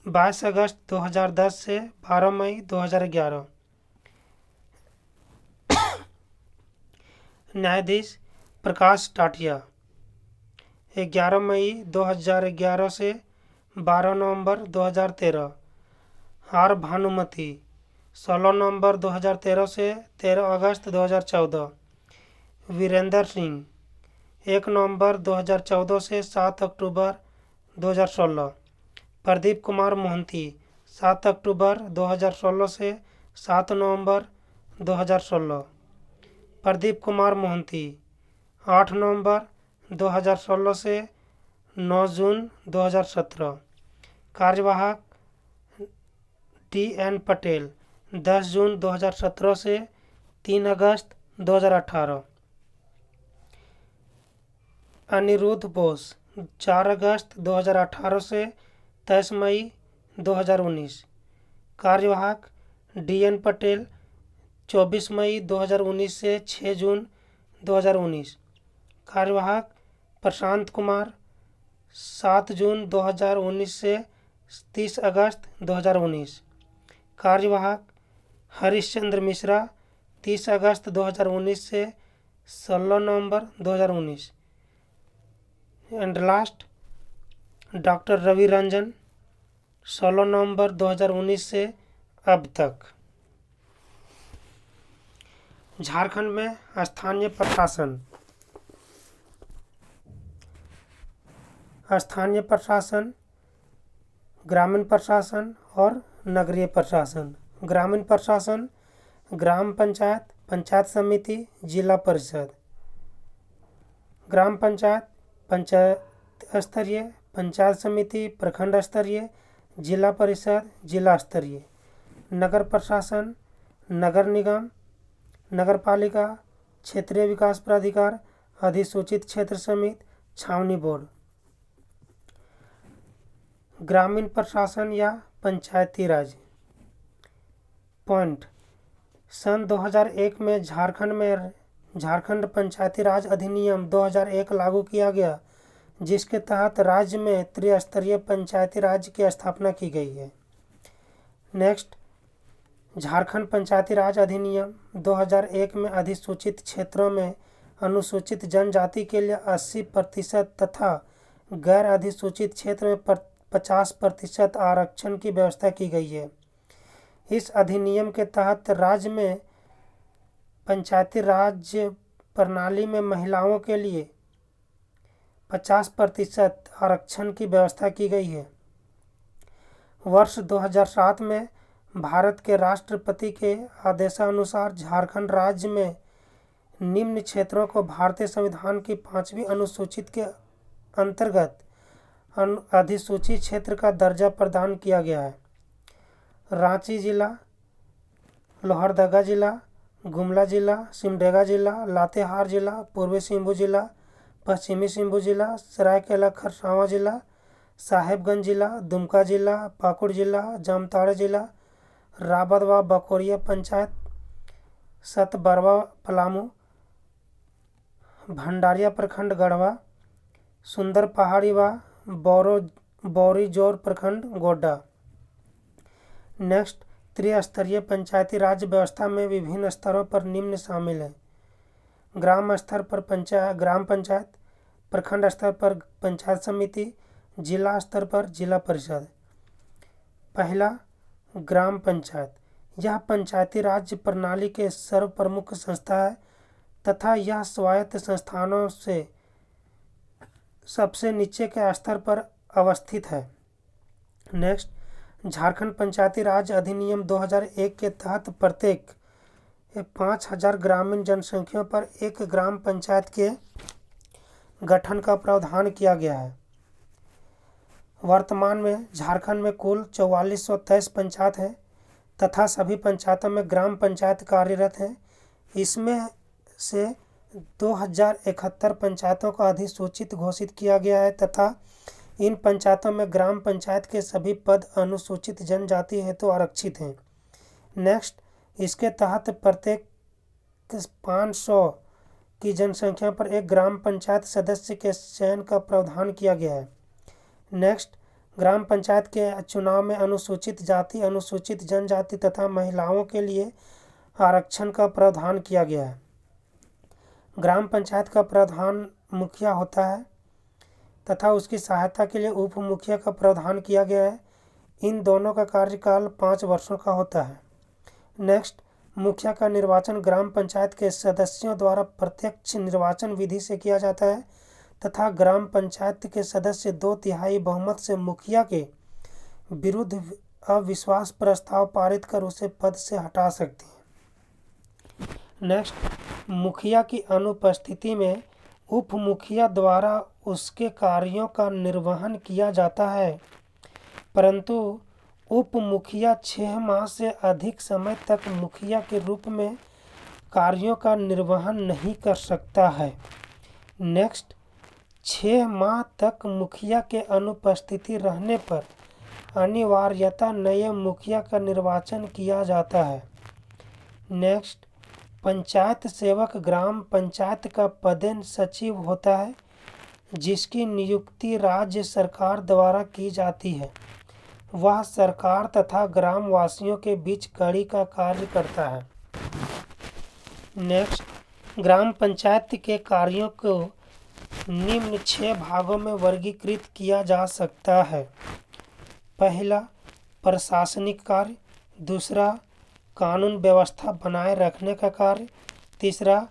22 अगस्त 2010 से 12 मई 2011। न्यायाधीश प्रकाश टाटिया 11 मई 2011 से 12 नवंबर 2013। आर भानुमति 16 नवंबर 2013 से 13 अगस्त 2014। वीरेंद्र सिंह 1 नवंबर 2014 से 7 अक्टूबर 2016। प्रदीप कुमार मोहंती 7 अक्टूबर 2016 से 7 नवंबर 2016। प्रदीप कुमार मोहंती 8 नवंबर 2016 से 9 जून 2017। कार्यवाहक DN पटेल 10 जून 2017 से 3 अगस्त 2018। अनिरुद्ध बोस 4 अगस्त 2018 से 23 मई 2019। कार्यवाहक DN पटेल 24 मई 2019 से 6 जून 2019। कार्यवाहक प्रशांत कुमार 7 जून 2019 से 30 अगस्त 2019। कार्यवाहक हरीशचंद्र मिश्रा 30 अगस्त 2019 से 16 नवंबर 2019। And last doctor Ravi Ranjan 16 नवंबर 2019 से अब तक। झारखंड में स्थानीय प्रशासन। स्थानीय प्रशासन, ग्रामीण प्रशासन और नगरीय प्रशासन। ग्रामीण प्रशासन ग्राम पंचायत, पंचायत समिति, जिला परिषद। ग्राम पंचायत पंचायत स्तरीय, पंचायत समिति प्रखंड स्तरीय, जिला परिषद जिला स्तरीय। नगर प्रशासन नगर निगम, नगर पालिका, क्षेत्रीय विकास प्राधिकार, अधिसूचित क्षेत्र समिति, छावनी बोर्ड। ग्रामीण प्रशासन या पंचायती राज। पॉइंट। सन 2001 में झारखंड पंचायती राज अधिनियम 2001 लागू किया गया, जिसके तहत राज्य में त्रिस्तरीय पंचायती राज की स्थापना की गई है। नेक्स्ट, झारखंड पंचायती राज अधिनियम 2001 में अधिसूचित क्षेत्रों में अनुसूचित जनजाति के लिए 80% तथा गैर अधिसूचित क्षेत्र में 50% आरक्षण की व्यवस्था की गई है। इस अधिनियम के तहत राज्य में पंचायती राज प्रणाली में महिलाओं के लिए 50% आरक्षण की व्यवस्था की गई है। वर्ष 2007 में भारत के राष्ट्रपति के आदेशानुसार झारखंड राज्य में निम्न क्षेत्रों को भारतीय संविधान की 5वीं अनुसूचित के अंतर्गत अधिसूचित क्षेत्र का दर्जा प्रदान किया गया है। रांची जिला, लोहरदगा जिला, गुमला जिला, सिमडेगा जिला, लातेहार जिला, पूर्वी सिंहभूम जिला, पश्चिमी सिंहभूम जिला, सरायकेला खरसावां जिला, साहेबगंज जिला, दुमका जिला, पाकुड़ जिला, जामताड़ा जिला, रावत व बकोरिया पंचायत, सतबरवा पलामू, भंडारिया प्रखंड गढ़वा, सुंदर पहाड़ी व बौरीजोर प्रखंड गोड्डा। नेक्स्ट, त्रिस्तरीय पंचायती राज व्यवस्था में विभिन्न स्तरों पर निम्न शामिल हैं। ग्राम स्तर पर ग्राम पंचायत, प्रखंड स्तर पर पंचायत समिति, जिला स्तर पर जिला परिषद। पहला, ग्राम पंचायत। यह पंचायती राज प्रणाली के सर्वप्रमुख संस्था है तथा यह स्वायत्त संस्थानों से सबसे नीचे के स्तर पर अवस्थित है। नेक्स्ट, झारखंड पंचायती राज अधिनियम 2001 के तहत प्रत्येक 5000 ग्रामीण जनसंख्या पर एक ग्राम पंचायत के गठन का प्रावधान किया गया है। वर्तमान में झारखंड में कुल 4423 पंचायत हैं तथा सभी पंचायतों में ग्राम पंचायत कार्यरत हैं। इसमें से 2071 पंचायतों को अधिसूचित घोषित किया गया है तथा इन पंचायतों में ग्राम पंचायत के सभी पद अनुसूचित जनजाति हेतु आरक्षित हैं। नेक्स्ट, इसके तहत प्रत्येक 500 की जनसंख्या पर एक ग्राम पंचायत सदस्य के चयन का प्रावधान किया गया है। नेक्स्ट, ग्राम पंचायत के चुनाव में अनुसूचित जाति, अनुसूचित जनजाति तथा महिलाओं के लिए आरक्षण का प्रावधान किया गया है। ग्राम पंचायत का प्रधान मुखिया होता है तथा उसकी सहायता के लिए उप मुखिया का प्रावधान किया गया है। इन दोनों का कार्यकाल 5 वर्षों का होता है। नेक्स्ट, मुखिया का निर्वाचन ग्राम पंचायत के सदस्यों द्वारा प्रत्यक्ष निर्वाचन विधि से किया जाता है तथा ग्राम पंचायत के सदस्य 2/3 बहुमत से मुखिया के विरुद्ध अविश्वास प्रस्ताव पारित कर उसे पद से हटा सकते हैं। नेक्स्ट, मुखिया की अनुपस्थिति में उप मुखिया द्वारा उसके कार्यों का निर्वहन किया जाता है, परंतु उप मुखिया 6 माह से अधिक समय तक मुखिया के रूप में कार्यों का निर्वहन नहीं कर सकता है। नेक्स्ट, 6 माह तक मुखिया के अनुपस्थिति रहने पर अनिवार्यता नए मुखिया का निर्वाचन किया जाता है। नेक्स्ट, पंचायत सेवक ग्राम पंचायत का पदेन सचिव होता है जिसकी नियुक्ति राज्य सरकार द्वारा की जाती है। वह सरकार तथा ग्रामवासियों के बीच कड़ी का कार्य करता है। नेक्स्ट, ग्राम पंचायत के कार्यों को निम्न 6 भागों में वर्गीकृत किया जा सकता है। पहला, प्रशासनिक कार्य। दूसरा, कानून व्यवस्था बनाए रखने का कार्य। तीसरा,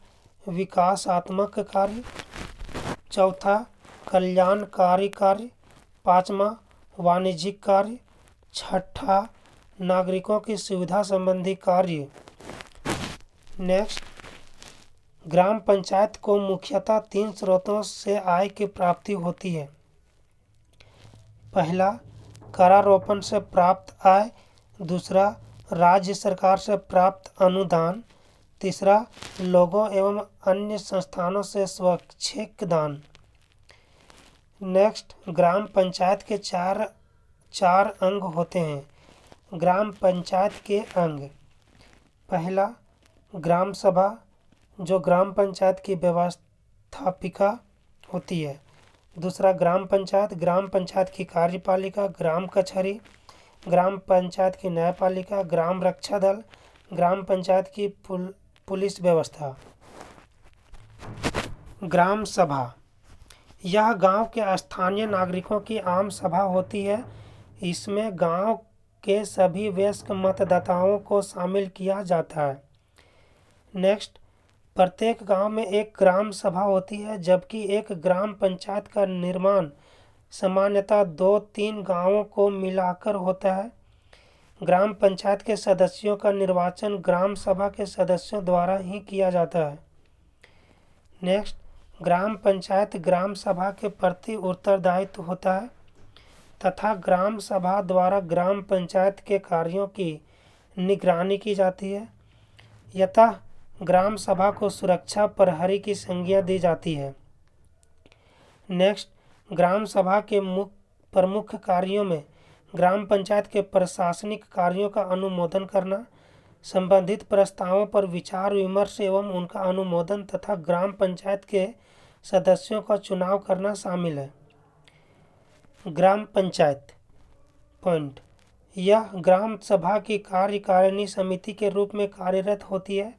विकासात्मक कार्य। चौथा, कल्याणकारी कार्य। पाँचवा, वाणिज्यिक कार्य। छठा, नागरिकों की सुविधा संबंधी कार्य। नेक्स्ट, ग्राम पंचायत को मुख्यतः 3 स्रोतों से आय की प्राप्ति होती है। पहला, करारोपण से प्राप्त आय। दूसरा, राज्य सरकार से प्राप्त अनुदान। तीसरा, लोगों एवं अन्य संस्थानों से स्वैच्छिक दान। नेक्स्ट, ग्राम पंचायत के चार अंग होते हैं। ग्राम पंचायत के अंग। पहला, ग्राम सभा जो ग्राम पंचायत की व्यवस्थापिका होती है। दूसरा, ग्राम पंचायत की कार्यपालिका। ग्राम कचहरी, ग्राम पंचायत की न्यायपालिका। ग्राम रक्षा दल, ग्राम पंचायत की पुलिस व्यवस्था। ग्राम सभा, यह गांव के स्थानीय नागरिकों की आम सभा होती है। इसमें गांव के सभी वयस्क मतदाताओं को शामिल किया जाता है। नेक्स्ट, प्रत्येक गांव में एक ग्राम सभा होती है जबकि एक ग्राम पंचायत का निर्माण सामान्यतः 2-3 गांवों को मिलाकर होता है। ग्राम पंचायत के सदस्यों का निर्वाचन ग्राम सभा के सदस्यों द्वारा ही किया जाता है। नेक्स्ट, ग्राम पंचायत ग्राम सभा के प्रति उत्तरदायित्व होता है तथा ग्राम सभा द्वारा ग्राम पंचायत के कार्यों की निगरानी की जाती है। यतः ग्राम सभा को सुरक्षा प्रहरी की संज्ञा दी जाती है। नेक्स्ट, ग्राम सभा के प्रमुख कार्यों में ग्राम पंचायत के प्रशासनिक कार्यों का अनुमोदन करना, संबंधित प्रस्तावों पर विचार विमर्श एवं उनका अनुमोदन तथा ग्राम पंचायत के सदस्यों का चुनाव करना शामिल है। ग्राम पंचायत पॉइंट, यह ग्राम सभा की कार्यकारिणी समिति के रूप में कार्यरत होती है।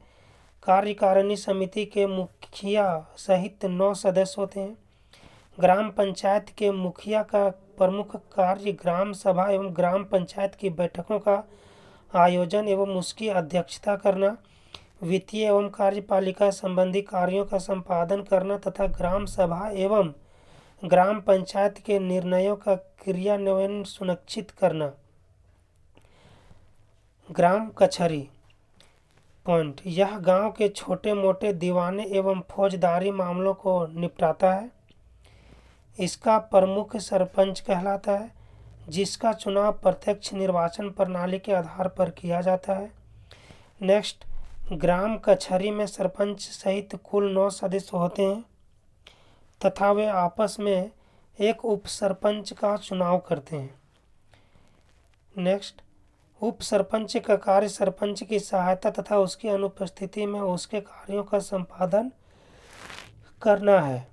कार्यकारिणी समिति के मुखिया सहित 9 सदस्य होते हैं। ग्राम पंचायत के मुखिया का प्रमुख कार्य ग्राम सभा एवं ग्राम पंचायत की बैठकों का आयोजन एवं उसकी अध्यक्षता करना, वित्तीय एवं कार्यपालिका संबंधी कार्यों का संपादन करना तथा ग्राम सभा एवं ग्राम पंचायत के निर्णयों का क्रियान्वयन सुनिश्चित करना। ग्राम कचहरी पॉइंट, यह गांव के छोटे मोटे दीवाने एवं फौजदारी मामलों को निपटाता है। इसका प्रमुख सरपंच कहलाता है जिसका चुनाव प्रत्यक्ष निर्वाचन प्रणाली के आधार पर किया जाता है। नेक्स्ट, ग्राम कचहरी में सरपंच सहित कुल 9 सदस्य होते हैं तथा वे आपस में एक उप सरपंच का चुनाव करते हैं। नेक्स्ट, उप सरपंच का कार्य सरपंच की सहायता तथा उसकी अनुपस्थिति में उसके कार्यों का संपादन करना है।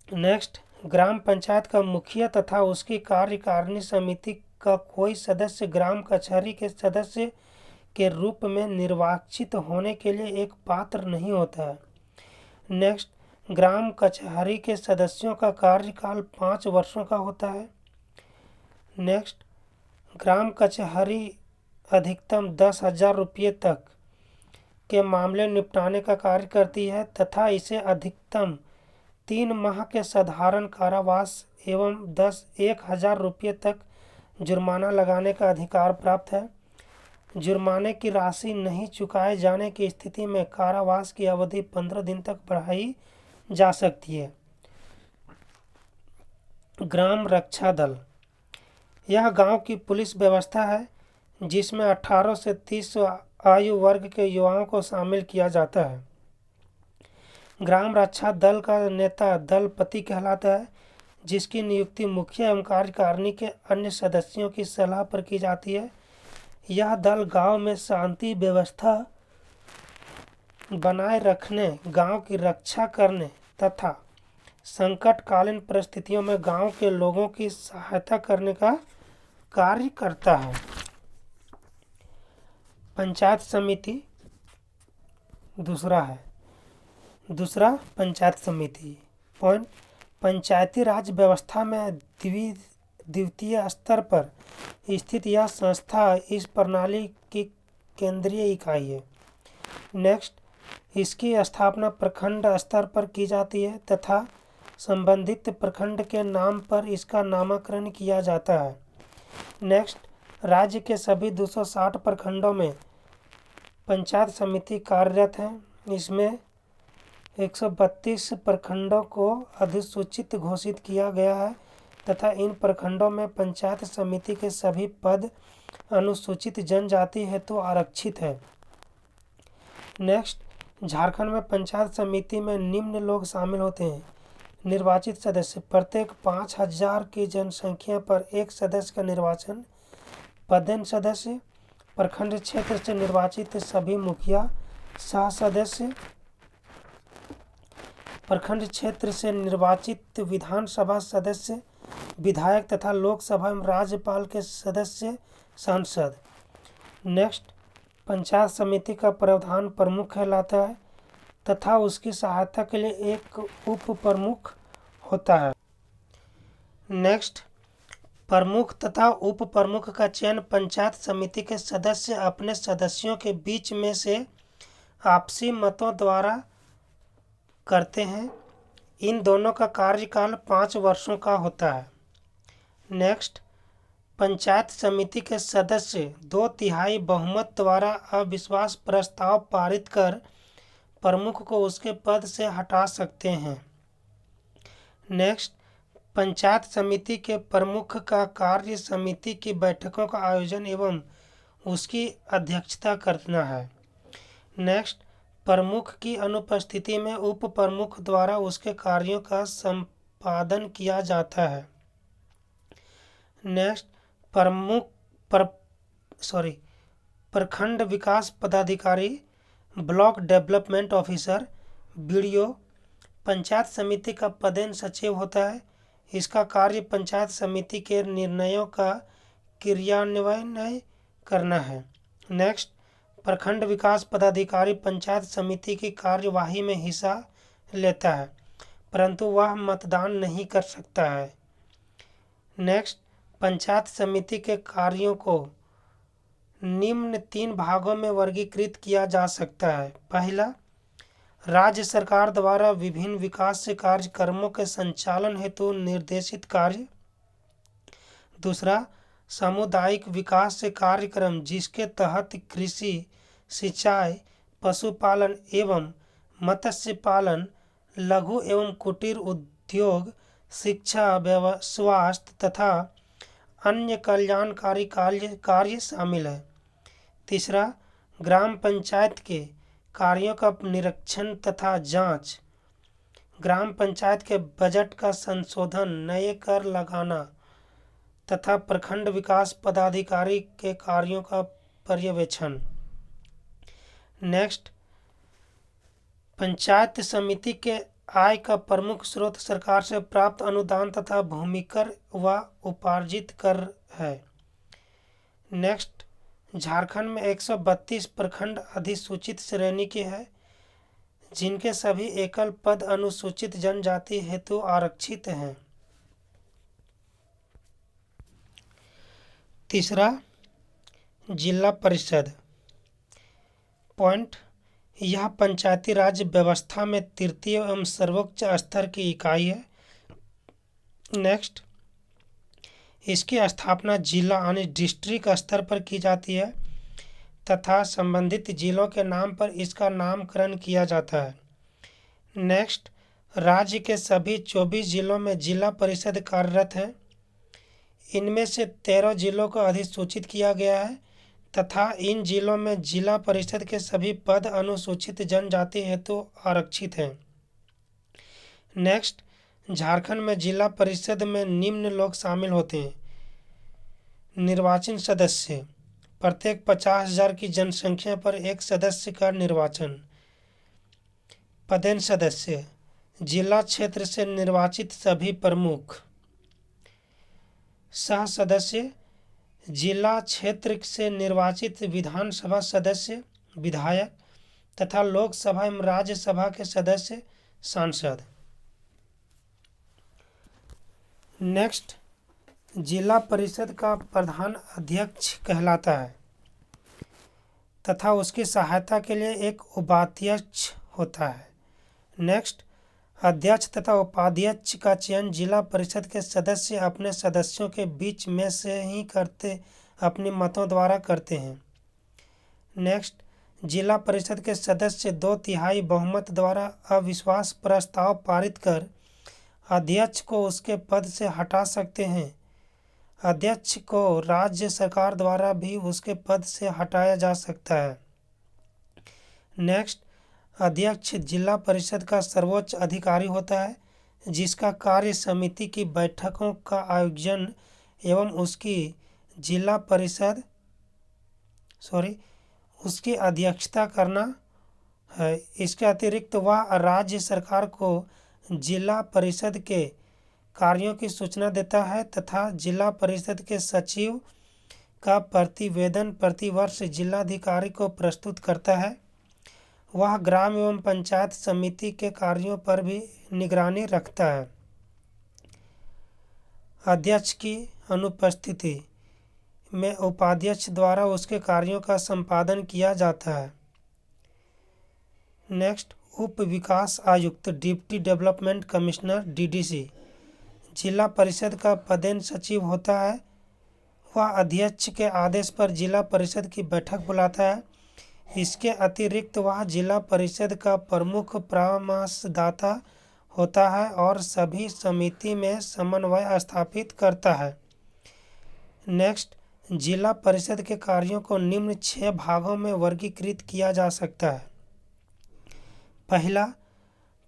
नेक्स्ट, ग्राम पंचायत का मुखिया तथा उसकी कार्यकारिणी समिति का कोई सदस्य ग्राम कचहरी के सदस्य के रूप में निर्वाचित होने के लिए एक पात्र नहीं होता है। नेक्स्ट, ग्राम कचहरी के सदस्यों का कार्यकाल 5 वर्षों का होता है। नेक्स्ट, ग्राम कचहरी अधिकतम 10,000 रुपये तक के मामले निपटाने का कार्य करती है तथा इसे अधिकतम 3 माह के साधारण कारावास एवं 1,000 रुपये तक जुर्माना लगाने का अधिकार प्राप्त है। जुर्माने की राशि नहीं चुकाए जाने की स्थिति में कारावास की अवधि 15 दिन तक बढ़ाई जा सकती है। ग्राम रक्षा दल यह गांव की पुलिस व्यवस्था है जिसमें 18 से 30 आयु वर्ग के युवाओं को शामिल किया जाता है। ग्राम रक्षा दल का नेता दलपति कहलाता है, जिसकी नियुक्ति मुखिया एवं कार्यकारिणी के अन्य सदस्यों की सलाह पर की जाती है। यह दल गांव में शांति व्यवस्था बनाए रखने, गांव की रक्षा करने तथा संकटकालीन परिस्थितियों में गांव के लोगों की सहायता करने का कार्य करता है। पंचायत समिति दूसरा पंचायत समिति पॉइंट। पंचायती राज व्यवस्था में द्वितीय स्तर पर स्थित यह संस्था इस प्रणाली की केंद्रीय इकाई है। नेक्स्ट, इसकी स्थापना प्रखंड स्तर पर की जाती है तथा संबंधित प्रखंड के नाम पर इसका नामकरण किया जाता है। नेक्स्ट, राज्य के सभी 260 प्रखंडों में पंचायत समिति कार्यरत हैं। इसमें 132 प्रखंडों को अधिसूचित घोषित किया गया है तथा इन प्रखंडों में पंचायत समिति के सभी पद अनुसूचित जनजाति हेतु आरक्षित है। नेक्स्ट, झारखंड में पंचायत समिति में निम्न लोग शामिल होते हैं। निर्वाचित सदस्य प्रत्येक 5,000 की जनसंख्या पर एक सदस्य का निर्वाचन। पदेन सदस्य प्रखंड क्षेत्र से निर्वाचित सभी मुखिया, सह सदस्य प्रखंड क्षेत्र से निर्वाचित विधानसभा सदस्य, विधायक तथा लोकसभा एवं राज्यपाल के सदस्य, सांसद। नेक्स्ट, पंचायत समिति का प्रधान प्रमुख कहलाता है तथा उसकी सहायता के लिए एक उप प्रमुख होता है। नेक्स्ट, प्रमुख तथा उप प्रमुख का चयन पंचायत समिति के सदस्य अपने सदस्यों के बीच में से आपसी मतों द्वारा करते हैं। इन दोनों का कार्यकाल 5 वर्षों का होता है। नेक्स्ट, पंचायत समिति के सदस्य 2/3 बहुमत द्वारा अविश्वास प्रस्ताव पारित कर प्रमुख को उसके पद से हटा सकते हैं। नेक्स्ट, पंचायत समिति के प्रमुख का कार्य समिति की बैठकों का आयोजन एवं उसकी अध्यक्षता करना है। नेक्स्ट, प्रमुख की अनुपस्थिति में उप प्रमुख द्वारा उसके कार्यों का संपादन किया जाता है। नेक्स्ट, प्रखंड विकास पदाधिकारी, block development officer, BDO panchayat समिति का पदेन सचिव होता है। इसका कार्य पंचायत समिति के निर्णयों का क्रियान्वयन करना है। नेक्स्ट, प्रखंड विकास पदाधिकारी पंचायत समिति की कार्यवाही में हिस्सा लेता है परंतु वह मतदान नहीं कर सकता है। नेक्स्ट, पंचायत समिति के कार्यों को निम्न 3 भागों में वर्गीकृत किया जा सकता है। पहला, राज्य सरकार द्वारा विभिन्न विकास कार्यक्रमों के संचालन हेतु निर्देशित कार्य। दूसरा, सामुदायिक विकास कार्यक्रम जिसके तहत कृषि, सिंचाई, पशुपालन एवं मत्स्य पालन, लघु एवं कुटीर उद्योग, शिक्षा, स्वास्थ्य तथा अन्य कल्याणकारी कार्य शामिल है। तीसरा, ग्राम पंचायत के कार्यों का निरीक्षण तथा जांच, ग्राम पंचायत के बजट का संशोधन, नए कर लगाना तथा प्रखंड विकास पदाधिकारी के कार्यों का पर्यवेक्षण। नेक्स्ट, पंचायत समिति के आय का प्रमुख स्रोत सरकार से प्राप्त अनुदान तथा भूमिकर व उपार्जित कर है। नेक्स्ट, झारखंड में 132 प्रखंड अधिसूचित श्रेणी के हैं जिनके सभी एकल पद अनुसूचित जनजाति हेतु आरक्षित हैं। तीसरा, जिला परिषद। पॉइंट, यह पंचायती राज व्यवस्था में तृतीय एवं सर्वोच्च स्तर की इकाई है। नेक्स्ट, इसकी स्थापना जिला यानी डिस्ट्रिक्ट स्तर पर की जाती है तथा संबंधित जिलों के नाम पर इसका नामकरण किया जाता है। नेक्स्ट, राज्य के सभी 24 जिलों में जिला परिषद कार्यरत हैं। इनमें से 13 जिलों को अधिसूचित किया गया है तथा इन जिलों में जिला परिषद के सभी पद अनुसूचित जनजाति हेतु आरक्षित हैं। नेक्स्ट, झारखंड में जिला परिषद में निम्न लोग शामिल होते हैं। निर्वाचन सदस्य, प्रत्येक 50,000 की जनसंख्या पर एक सदस्य का निर्वाचन। पदेन सदस्य, जिला क्षेत्र से निर्वाचित सभी प्रमुख। सह सदस्य, जिला क्षेत्र से निर्वाचित विधानसभा सदस्य, विधायक तथा लोकसभा एवं राज्यसभा के सदस्य, सांसद। नेक्स्ट, जिला परिषद का प्रधान अध्यक्ष कहलाता है तथा उसकी सहायता के लिए एक उपाध्यक्ष होता है। नेक्स्ट, अध्यक्ष तथा उपाध्यक्ष का चयन जिला परिषद के सदस्य अपने सदस्यों के बीच में से ही अपने मतों द्वारा करते हैं। नेक्स्ट, जिला परिषद के सदस्य 2/3 बहुमत द्वारा अविश्वास प्रस्ताव पारित कर अध्यक्ष को उसके पद से हटा सकते हैं। अध्यक्ष को राज्य सरकार द्वारा भी उसके पद से हटाया जा सकता है। नेक्स्ट, अध्यक्ष जिला परिषद का सर्वोच्च अधिकारी होता है जिसका कार्य समिति की बैठकों का आयोजन एवं उसकी अध्यक्षता करना है। इसके अतिरिक्त वह राज्य सरकार को जिला परिषद के कार्यों की सूचना देता है तथा जिला परिषद के सचिव का प्रतिवेदन प्रतिवर्ष जिलाधिकारी को प्रस्तुत करता है। वह ग्राम एवं पंचायत समिति के कार्यों पर भी निगरानी रखता है। अध्यक्ष की अनुपस्थिति में उपाध्यक्ष द्वारा उसके कार्यों का संपादन किया जाता है। नेक्स्ट, उप विकास आयुक्त डिप्टी डेवलपमेंट कमिश्नर DDC जिला परिषद का पदेन सचिव होता है। वह अध्यक्ष के आदेश पर जिला परिषद की बैठक बुलाता है। इसके अतिरिक्त वह जिला परिषद का प्रमुख परामर्शदाता होता है और सभी समिति में समन्वय स्थापित करता है। नेक्स्ट, जिला परिषद के कार्यों को निम्न 6 भागों में वर्गीकृत किया जा सकता है। पहला,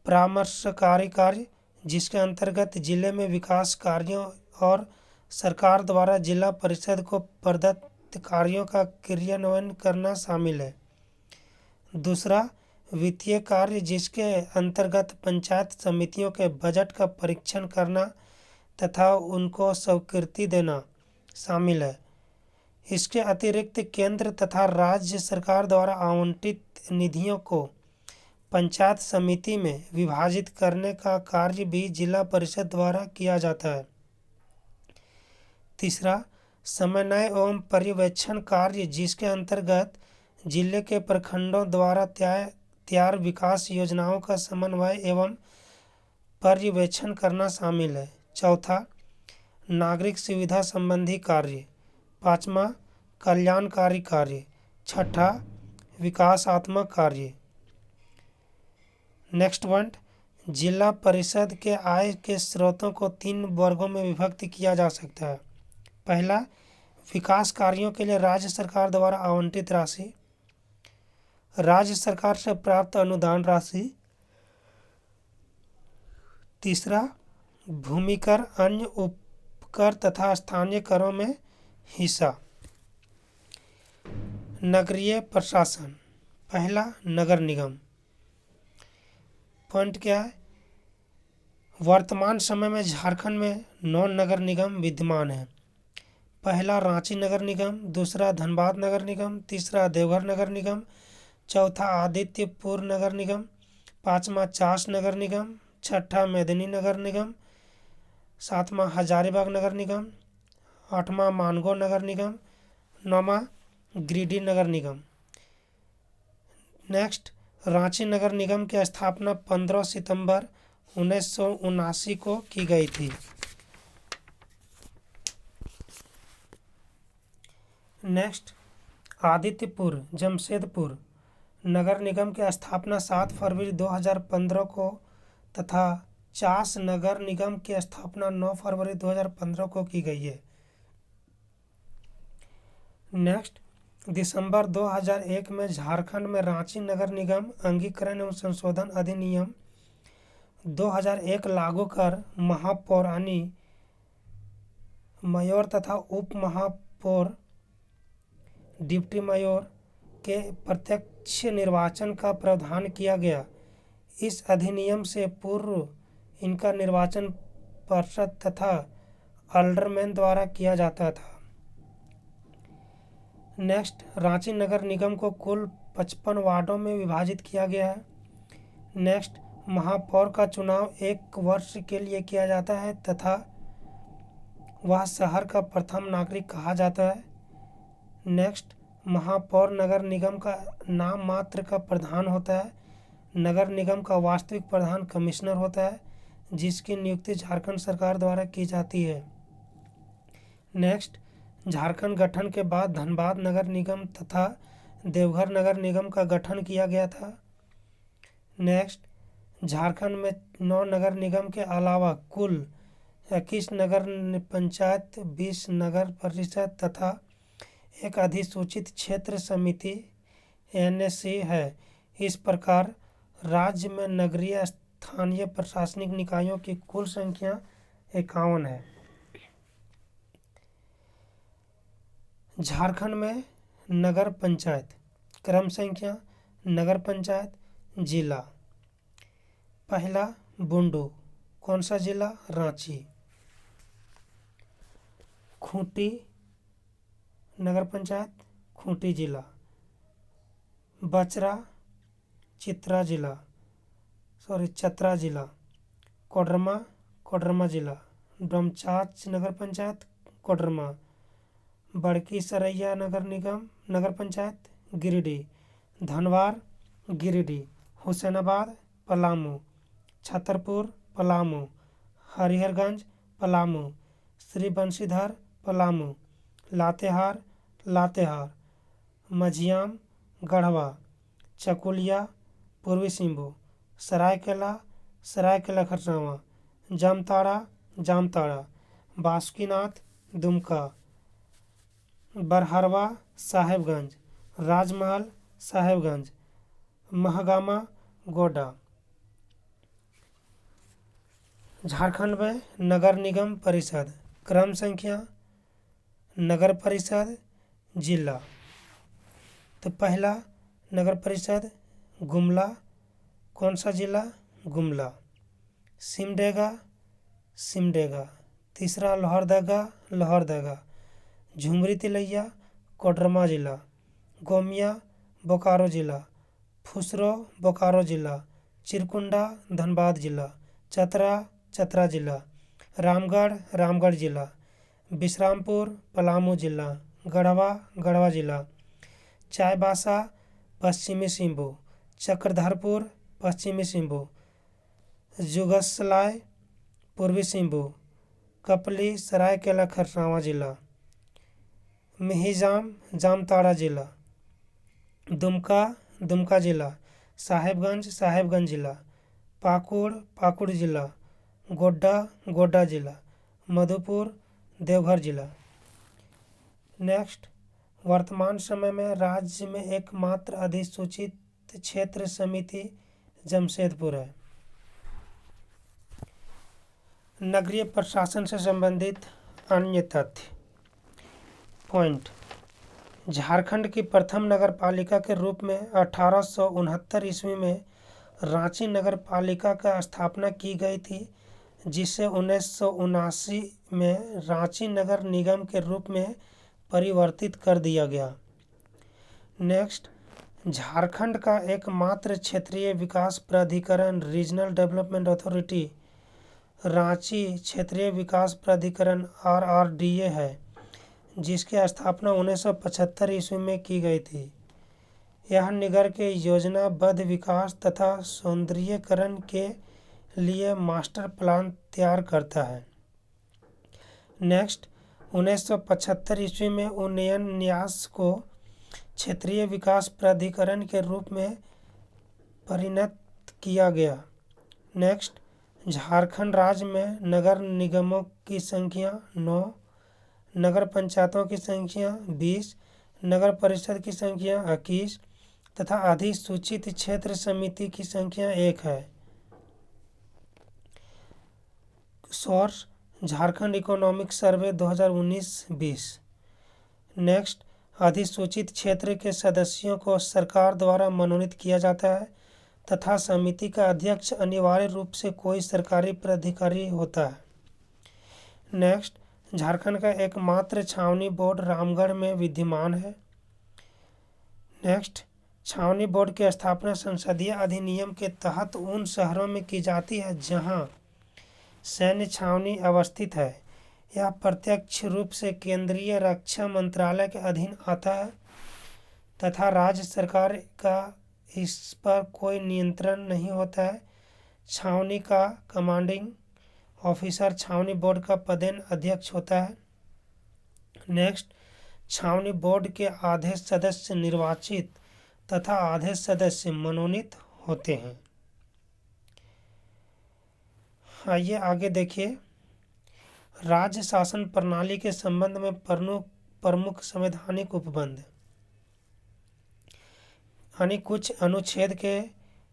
परामर्शकारी कार्य, जिसके अंतर्गत जिले में विकास कार्यों और सरकार द्वारा जिला परिषद को प्रदत्त कार्यों का क्रियान्वयन करना शामिल है। दूसरा, वित्तीय कार्य, जिसके अंतर्गत पंचायत समितियों के बजट का परीक्षण करना तथा उनको स्वीकृति देना शामिल है। इसके अतिरिक्त केंद्र तथा राज्य सरकार द्वारा आवंटित निधियों को पंचायत समिति में विभाजित करने का कार्य भी जिला परिषद द्वारा किया जाता है। तीसरा, समन्वय एवं पर्यवेक्षण कार्य, जिसके अंतर्गत जिले के प्रखंडों द्वारा तैयार विकास योजनाओं का समन्वय एवं पर्यवेक्षण करना शामिल है। चौथा, नागरिक सुविधा संबंधी कार्य। पाँचवा, कल्याणकारी कार्य। छठा, विकासात्मक कार्य। नेक्स्ट पॉइंट, जिला परिषद के आय के स्रोतों को 3 वर्गों में विभक्त किया जा सकता है। पहला, विकास कार्यों के लिए राज्य सरकार द्वारा आवंटित राशि, राज्य सरकार से प्राप्त अनुदान राशि। तीसरा, भूमि कर, अन्य उपकर तथा स्थानीय करों में हिस्सा। नगरीय प्रशासन। पहला, नगर निगम। पॉइंट क्या है? वर्तमान समय में झारखंड में 9 नगर निगम विद्यमान हैं। पहला, रांची नगर निगम। दूसरा, धनबाद नगर निगम। तीसरा, देवघर नगर निगम। चौथा, आदित्यपुर नगर निगम। पाँचवा, चास नगर निगम। छठा, मेदिनी नगर निगम। सातवां, हजारीबाग नगर निगम। आठवां, मानगो नगर निगम। नौवां, गिरिडीह नगर निगम। नेक्स्ट, रांची नगर निगम की स्थापना 15 सितंबर 1979 को की गई थी। नेक्स्ट, आदित्यपुर जमशेदपुर नगर निगम की स्थापना 7 फरवरी 2015 को तथा चास नगर निगम की स्थापना 9 फरवरी 2015 को की गई है। नेक्स्ट, दिसंबर 2001 में झारखंड में रांची नगर निगम अंगीकरण एवं संशोधन अधिनियम 2001 लागू कर महापौर यानी मेयर तथा उप महापौर डिप्टी मेयर के प्रत्यक्ष निर्वाचन का प्रावधान किया गया। इस अधिनियम से पूर्व इनका निर्वाचन पार्षद तथा अल्डरमैन द्वारा किया जाता था। नेक्स्ट, रांची नगर निगम को कुल 55 वार्डों में विभाजित किया गया है। नेक्स्ट, महापौर का चुनाव 1 वर्ष के लिए किया जाता है तथा वह शहर का प्रथम नागरिक कहा जाता है। नेक्स्ट, महापौर नगर निगम का नाम मात्र का प्रधान होता है। नगर निगम का वास्तविक प्रधान कमिश्नर होता है जिसकी नियुक्ति झारखंड सरकार द्वारा की जाती है। नेक्स्ट, झारखंड गठन के बाद धनबाद नगर निगम तथा देवघर नगर निगम का गठन किया गया था। नेक्स्ट, झारखंड में 9 नगर निगम के अलावा कुल 21 नगर पंचायत, 20 नगर परिषद तथा एक अधिसूचित क्षेत्र समिति NSC है। इस प्रकार राज्य में नगरीय स्थानीय प्रशासनिक निकायों की कुल संख्या 51 है। झारखंड में नगर पंचायत क्रम संख्या, नगर पंचायत, जिला। पहला बुंडू, कौन सा जिला? रांची। खूंटी नगर पंचायत, खूंटी जिला। बचरा चतरा जिला। कोडरमा, कोडरमा जिला। डोमचांच नगर पंचायत, कोडरमा। बड़की सरैया नगर पंचायत, गिरिडीह। धनवार, गिरिडीह। हुसैनाबाद, पलामू। छतरपुर, पलामू। हरिहरगंज, पलामू। श्री बंशीधर, पलामू। लातेहार, लातेहार। मझियाम, गढ़वा। चकुलिया, पूर्वी सिंहभूम। सरायकेला, सरायकेला खरसावां। जामताड़ा, जामताड़ा। बासुकीनाथ, दुमका। बरहरवा, साहेबगंज। राजमहल, साहेबगंज। महगामा, गोड्डा। झारखंड में नगर निगम परिषद क्रम संख्या, नगर परिषद, जिला। तो पहला नगर परिषद गुमला, कौन सा जिला? गुमला। सिमडेगा, सिमडेगा। तीसरा लोहरदगा, लोहरदगा। झुमरी तिलैया, कोडरमा जिला। गोमिया, बोकारो जिला। फुसरो, बोकारो जिला। चिरकुंडा, धनबाद जिला। चतरा, चतरा जिला। रामगढ़, रामगढ़ जिला। विश्रामपुर, पलामू जिला। गढ़वा, गढ़वा जिला। चाईबासा, पश्चिमी सिंहभूम। चक्रधरपुर, पश्चिमी सिंहभूम। जुगसलाई, पूर्वी सिंहभूम। कपली, सरायकेला खरसावां जिला। मिहिजाम, जामताड़ा जिला। दुमका, दुमका जिला। साहेबगंज, साहेबगंज जिला। पाकुड़, पाकुड़ जिला। गोड्डा, गोड्डा जिला। मधुपुर, देवघर जिला। नेक्स्ट, वर्तमान समय में राज्य में एकमात्र अधिसूचित क्षेत्र समिति जमशेदपुर है। नगरीय प्रशासन से संबंधित अन्य तथ्य पॉइंट। झारखंड की प्रथम नगर पालिका के रूप में 1869 ईस्वी में रांची नगर पालिका का स्थापना की गई थी, जिसे 1979 में रांची नगर निगम के रूप में परिवर्तित कर दिया गया। नेक्स्ट, झारखंड का एकमात्र क्षेत्रीय विकास प्राधिकरण रीजनल डेवलपमेंट अथॉरिटी रांची क्षेत्रीय विकास प्राधिकरण RRDA है, जिसकी स्थापना 1975 ईस्वी में की गई थी। यह नगर के योजनाबद्ध विकास तथा सौंदर्यीकरण के लिए मास्टर प्लान तैयार करता है। नेक्स्ट, 1975 ईस्वी में उन्नयन न्यास को क्षेत्रीय विकास प्राधिकरण के रूप में परिणत किया गया। नेक्स्ट, झारखंड राज्य में नगर निगमों की संख्या 9, नगर पंचायतों की संख्या 20, नगर परिषद की संख्या 21 तथा अधिसूचित क्षेत्र समिति की संख्या 1 है। Source, Jharkhand economic survey 2019-20। Next, अधिसूचित क्षेत्र के सदस्यों को सरकार द्वारा मनोनीत किया जाता है तथा समिति का अध्यक्ष अनिवार्य रूप से कोई सरकारी प्राधिकारी होता है। नेक्स्ट, झारखंड का एकमात्र छावनी बोर्ड रामगढ़ में विद्यमान है। नेक्स्ट, छावनी बोर्ड की स्थापना संसदीय अधिनियम के तहत उन शहरों में की जाती है जहां सैन्य छावनी अवस्थित है। यह प्रत्यक्ष रूप से केंद्रीय रक्षा मंत्रालय के अधीन आता है तथा राज्य सरकार का इस पर कोई नियंत्रण नहीं होता है। छावनी का कमांडिंग ऑफिसर छावनी बोर्ड का पदेन अध्यक्ष होता है। नेक्स्ट, छावनी बोर्ड के आधे सदस्य निर्वाचित तथा आधे सदस्य मनोनीत होते हैं। आइए आगे देखिए, राज्य शासन प्रणाली के संबंध में प्रमुख संवैधानिक उपबंध यानी कुछ अनुच्छेद के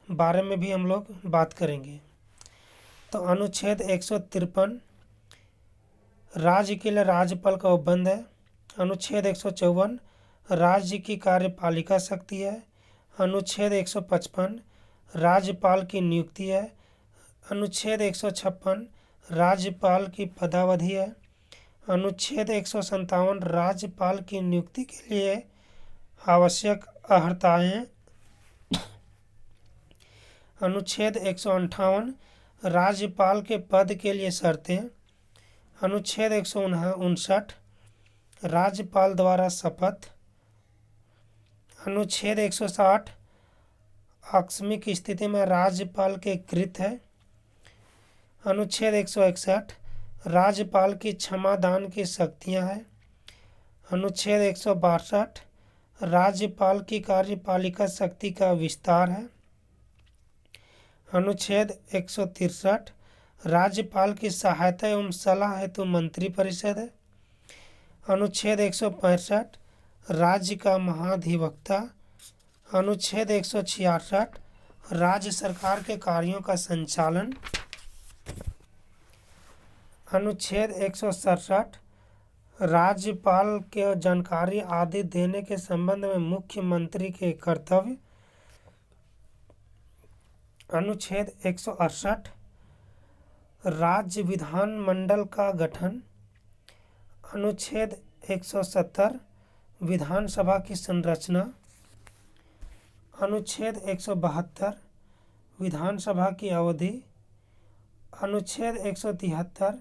बारे में भी हम लोग बात करेंगे। तो अनुच्छेद 153 राज्य के लिए राज्यपाल का उपबंध है। अनुच्छेद 154 राज्य की कार्यपालिका शक्ति है। अनुच्छेद 155 राज्यपाल की नियुक्ति है। अनुच्छेद 156 राज्यपाल की पदावधि है। अनुच्छेद 157 राज्यपाल की नियुक्ति के लिए आवश्यक अर्हताएं। अनुच्छेद 158 राज्यपाल के पद के लिए शर्तें। अनुच्छेद 159 राज्यपाल द्वारा शपथ। अनुच्छेद 160 आकस्मिक स्थिति में राज्यपाल के कृत है। अनुच्छेद 161 राज्यपाल की क्षमा दान की शक्तियाँ हैं। अनुच्छेद 162 राज्यपाल की कार्यपालिका शक्ति का विस्तार है। अनुच्छेद 163 राज्यपाल की सहायता एवं सलाह हेतु मंत्रिपरिषद है। अनुच्छेद 165 राज्य का महाधिवक्ता। अनुच्छेद 166 राज्य सरकार के कार्यों का संचालन। अनुच्छेद 167 राज्यपाल के जानकारी आदि देने के संबंध में मुख्यमंत्री के कर्तव्य। अनुच्छेद 168 राज्य विधानमंडल का गठन। अनुच्छेद 170 विधानसभा की संरचना। अनुच्छेद 172 विधानसभा की अवधि। अनुच्छेद 173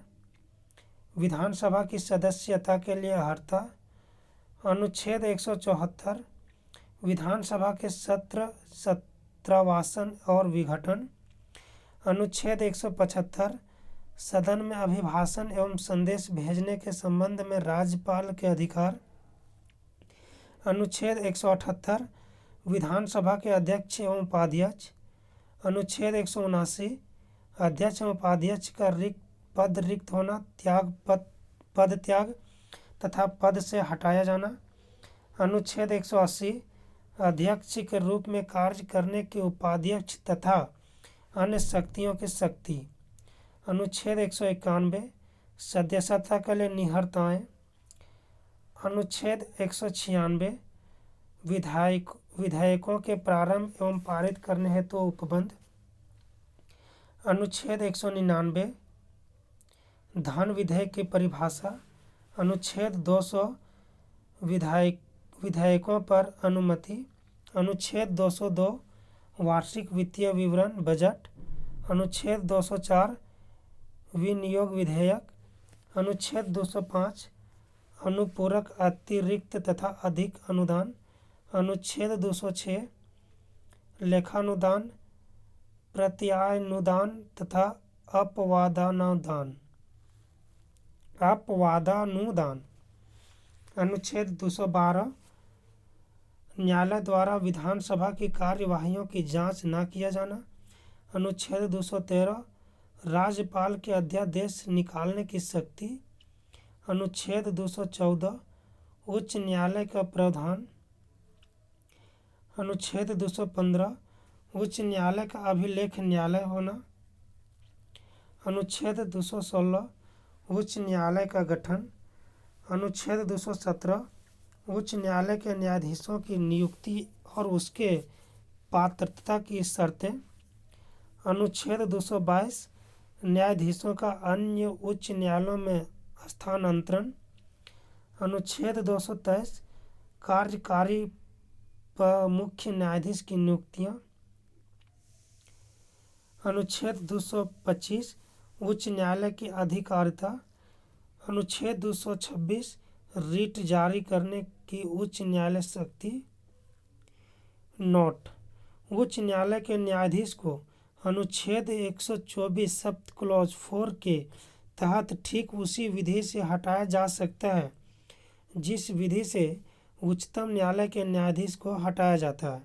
विधानसभा की सदस्यता के लिए अर्हता। अनुच्छेद 174 विधानसभा के सत्रवासन और विघटन। अनुच्छेद 175 सदन में अभिभाषण एवं संदेश भेजने के संबंध में राज्यपाल के अधिकार। अनुच्छेद 178 विधानसभा के अध्यक्ष एवं उपाध्यक्ष। अनुच्छेद 179 अध्यक्ष एवं उपाध्यक्ष का पद रिक्त होना, पद त्याग तथा पद से हटाया जाना। अनुच्छेद 180 अध्यक्ष के रूप में कार्य करने के उपाध्यक्ष तथा अन्य शक्तियों की शक्ति। अनुच्छेद 191 सदस्यता के लिए निहर्ताएँ। अनुच्छेद 196 विधेयकों के प्रारंभ एवं पारित करने हेतु उपबंध। अनुच्छेद 199 धन विधेयक की परिभाषा। अनुच्छेद 200 विधेयकों पर अनुमति। अनुच्छेद 202 वार्षिक वित्तीय विवरण बजट। अनुच्छेद 204 विनियोग विधेयक। अनुच्छेद 205 अनुपूरक अतिरिक्त तथा अधिक अनुदान। अनुच्छेद 206 लेखानुदान, प्रत्यानुदान तथा अपवादानुदान। अनुच्छेद 212 न्यायालय द्वारा विधानसभा की कार्यवाहियों की जांच न किया जाना। अनुच्छेद 213 राज्यपाल के अध्यादेश निकालने की शक्ति। अनुच्छेद 214 उच्च न्यायालय का प्रावधान। अनुच्छेद 215 उच्च न्यायालय का अभिलेख न्यायालय होना। अनुच्छेद 216 उच्च न्यायालय का गठन। अनुच्छेद 217 उच्च न्यायालय के न्यायाधीशों की नियुक्ति और उसके पात्रता की शर्तें। अनुच्छेद 222 न्यायाधीशों का अन्य उच्च न्यायालयों में स्थानांतरण। अनुच्छेद 223 कार्यकारी मुख्य न्यायाधीश की नियुक्तियां। अनुच्छेद 225 उच्च न्यायालय की अधिकारिता। अनुच्छेद 226 रिट जारी करने की उच्च न्यायालय शक्ति। नोट: उच्च न्यायालय के न्यायाधीश को अनुच्छेद 124 सप्त क्लॉज 4 के तहत ठीक उसी विधि से हटाया जा सकता है जिस विधि से उच्चतम न्यायालय के न्यायाधीश को हटाया जाता है।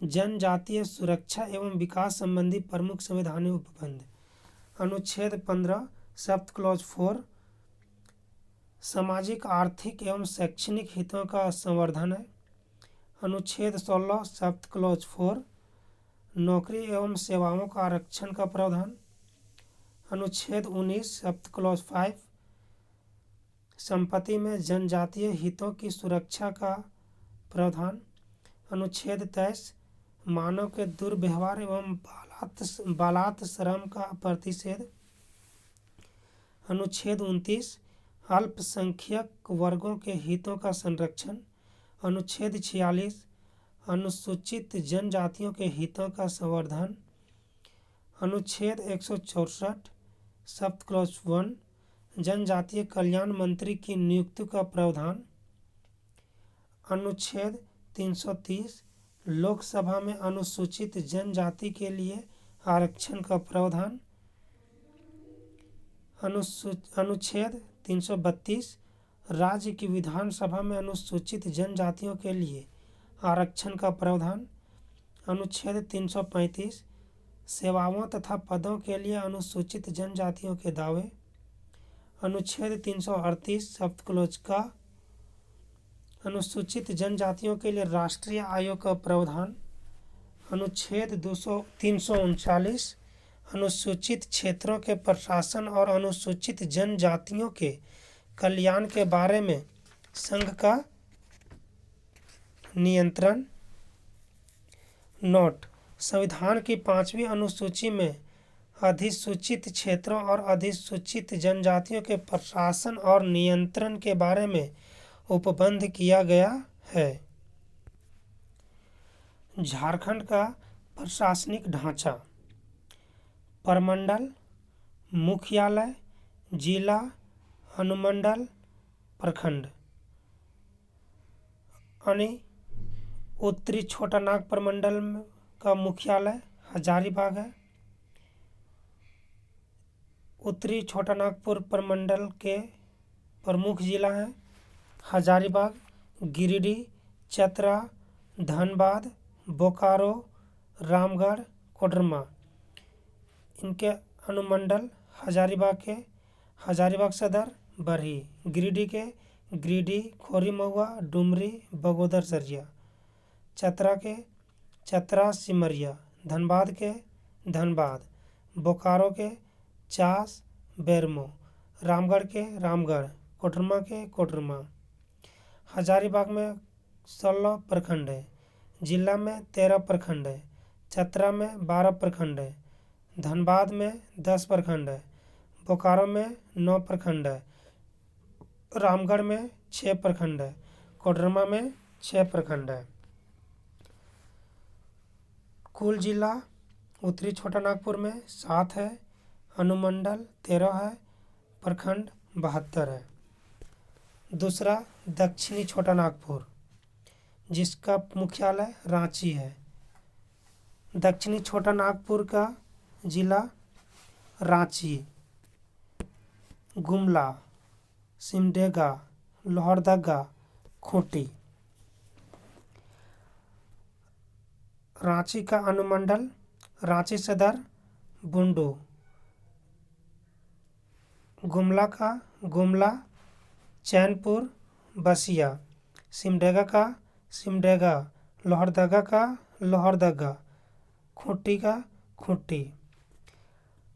जनजातीय सुरक्षा एवं विकास संबंधी प्रमुख संवैधानिक उपबंध। अनुच्छेद 15 सप्त क्लॉज 4 सामाजिक, आर्थिक एवं शैक्षणिक हितों का संवर्धन है। अनुच्छेद 16 सप्त क्लॉज 4 नौकरी एवं सेवाओं का आरक्षण का प्रावधान। अनुच्छेद 19 सप्त क्लॉज 5 संपत्ति में जनजातीय हितों की सुरक्षा का प्रावधान। अनुच्छेद 23 मानव के दुर्व्यवहार एवं बालात श्रम का प्रतिषेध। अनुच्छेद 29 अल्पसंख्यक वर्गों के हितों का संरक्षण। अनुच्छेद 46 अनुसूचित जनजातियों के हितों का संवर्धन। अनुच्छेद 164 सप्त क्लॉज 1 जनजातीय कल्याण मंत्री की नियुक्ति का प्रावधान। अनुच्छेद 330 लोकसभा में अनुसूचित जनजाति के लिए आरक्षण का प्रावधान। अनुच्छेद 332 राज्य की विधानसभा में अनुसूचित जनजातियों के लिए आरक्षण का प्रावधान। अनुच्छेद 335 सेवाओं तथा पदों के लिए अनुसूचित जनजातियों के दावे। अनुच्छेद 338 सप्त क्लॉज का अनुसूचित जनजातियों के लिए राष्ट्रीय आयोग का प्रावधान। अनुच्छेद 339 अनुसूचित क्षेत्रों के प्रशासन और अनुसूचित जनजातियों के कल्याण के बारे में संघ का नियंत्रण। नोट: संविधान की 5वीं अनुसूची में अधिसूचित क्षेत्रों और अधिसूचित जनजातियों के प्रशासन और नियंत्रण के बारे में उपबंध किया गया है। झारखंड का प्रशासनिक ढांचा। प्रमंडल, मुख्यालय, जिला, अनुमंडल, प्रखंड। उत्तरी छोटानागपुर मंडल का मुख्यालय हजारीबाग है। उत्तरी छोटानागपुर प्रमंडल के प्रमुख जिला हैं हजारीबाग, गिरिडीह, चतरा, धनबाद, बोकारो, रामगढ़, कोडरमा। इनके अनुमंडल हजारीबाग के हजारीबाग सदर, बरही, गिरिडीह के गिरिडीह, खोरी महुआ, डुमरी, बगोदर सरिया, चतरा के चतरा, सिमरिया, धनबाद के धनबाद, बोकारो के चास, बेरमो, रामगढ़ के रामगढ़, कोडरमा के कोडरमा। हजारीबाग में 16 प्रखंड है, जिला में 13 प्रखंड है, चतरा में 12 प्रखंड है, धनबाद में 10 प्रखंड है, बोकारो में 9 प्रखंड है, रामगढ़ में 6 प्रखंड है, कोडरमा में 6 प्रखंड है। कुल जिला उत्तरी छोटानागपुर में 7 है, अनुमंडल 13 है, प्रखंड 72 है। दूसरा दक्षिणी छोटा नागपुर, जिसका मुख्यालय रांची है। दक्षिणी छोटा नागपुर का जिला रांची, गुमला, सिमडेगा, लोहरदगा, खूंटी। रांची का अनुमंडल रांची सदर, बुंडू। गुमला का गुमला, चैनपुर, बसिया। सिमडेगा का सिमडेगा, लोहरदगा का लोहरदगा, खूंटी का खूंटी।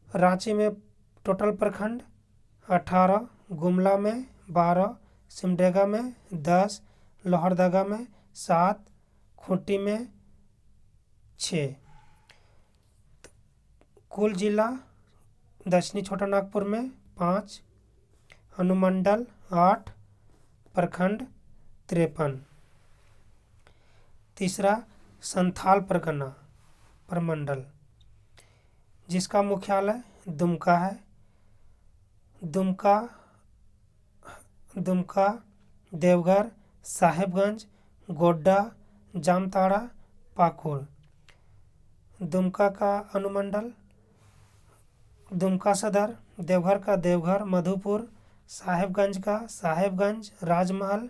रांची में टोटल प्रखंड 18, गुमला में 12, सिमडेगा में 10, लोहरदगा में 7, खूंटी में 6। कुल जिला दक्षिणी छोटा नागपुर में 5, अनुमंडल 8, प्रखंड 53। तीसरा संथाल परगना प्रमंडल, जिसका मुख्यालय दुमका है। दुमका, देवघर, साहेबगंज, गोड्डा, जामताड़ा, पाकुड़। दुमका का अनुमंडल दुमका सदर, देवघर का देवघर, मधुपुर, साहेबगंज का साहेबगंज, राजमहल,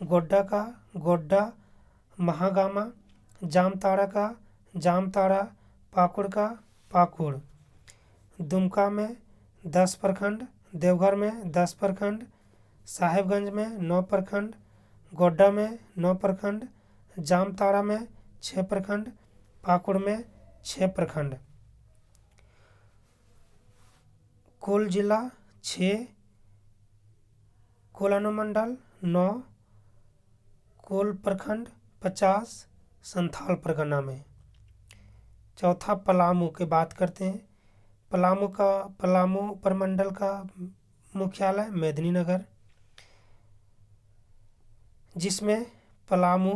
गोड्डा का गोड्डा, महागामा, जामताड़ा का जामताड़ा, पाकुड़ का पाकुड़। दुमका में 10 प्रखंड, देवघर में 10 प्रखंड, साहेबगंज में 9 प्रखंड, गोड्डा में 9 प्रखंड, जामताड़ा में 6 प्रखंड, पाकुड़ में 6 प्रखंड। कुल जिला 6, कुल अनुमंडल 9, कुल प्रखंड 50 संथाल परगना में। चौथा पलामू की बात करते हैं। पलामू प्रमंडल का मुख्यालय मेदिनीनगर, जिसमें पलामू,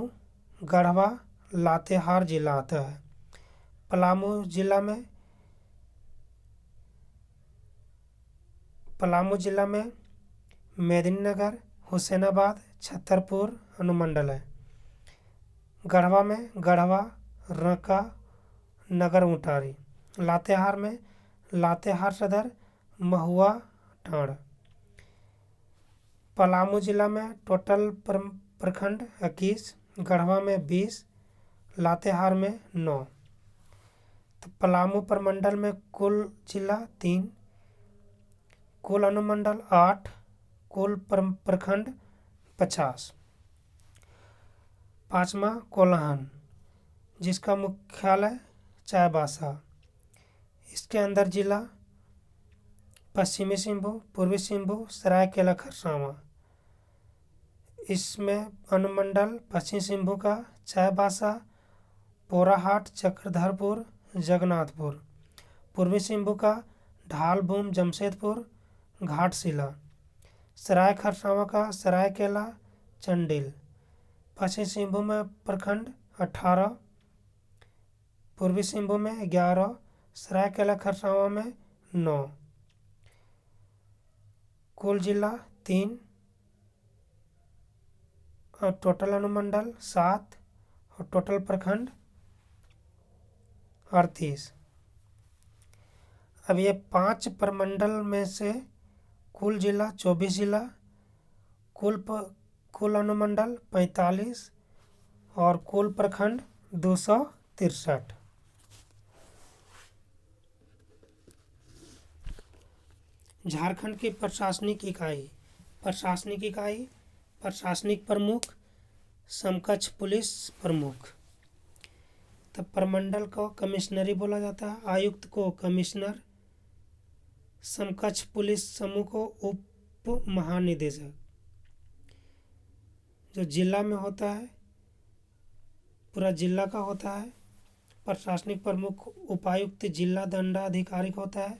गढ़वा, लातेहार जिला आता है। पलामू जिला में मेदिनीनगर, हुसैनाबाद, छतरपुर अनुमंडल है। गढ़वा में गढ़वा, रंका, नगर उंटारी। लातेहार में लातेहार सदर, महुआ, टांड़। पलामू जिला में टोटल प्रखंड 21, गढ़वा में 20, लातेहार में 9। तो पलामू प्रमंडल में कुल जिला 3, कुल अनुमंडल 8, कुल प्रखंड 50। पाँचवा कोल्हान, जिसका मुख्यालय चाईबासा। इसके अंदर जिला पश्चिमी सिंहभूम, पूर्वी सिंहभूम, सरायकेला खरसावां। इसमें अनुमंडल पश्चिमी सिंहभूम का चाईबासा, पोराहाट, चक्रधरपुर, जगन्नाथपुर। पूर्वी सिंहभूम का ढालभूम, जमशेदपुर, घाटशिला। सराय खरसावां का सरायकेला, चंडील। पश्चिमी सिंहभूम में प्रखंड 18, पूर्वी सिंहभूम में 11, सरायकेला खरसावां में 9। कुल जिला 3 और टोटल अनुमंडल 7 और टोटल प्रखंड 38। अब ये 5 प्रमंडल में से कुल जिला 24 जिला, कुल अनुमंडल 45 और कुल प्रखंड 263। झारखंड की प्रशासनिक इकाई। प्रशासनिक प्रमुख, समकक्ष पुलिस प्रमुख। तब प्रमंडल को कमिश्नरी बोला जाता है, आयुक्त को कमिश्नर, समकक्ष पुलिस समूह को उप महानिदेशक। जो जिला में होता है, पूरा जिला का होता है। प्रशासनिक प्रमुख उपायुक्त जिला दंडाधिकारी होता है।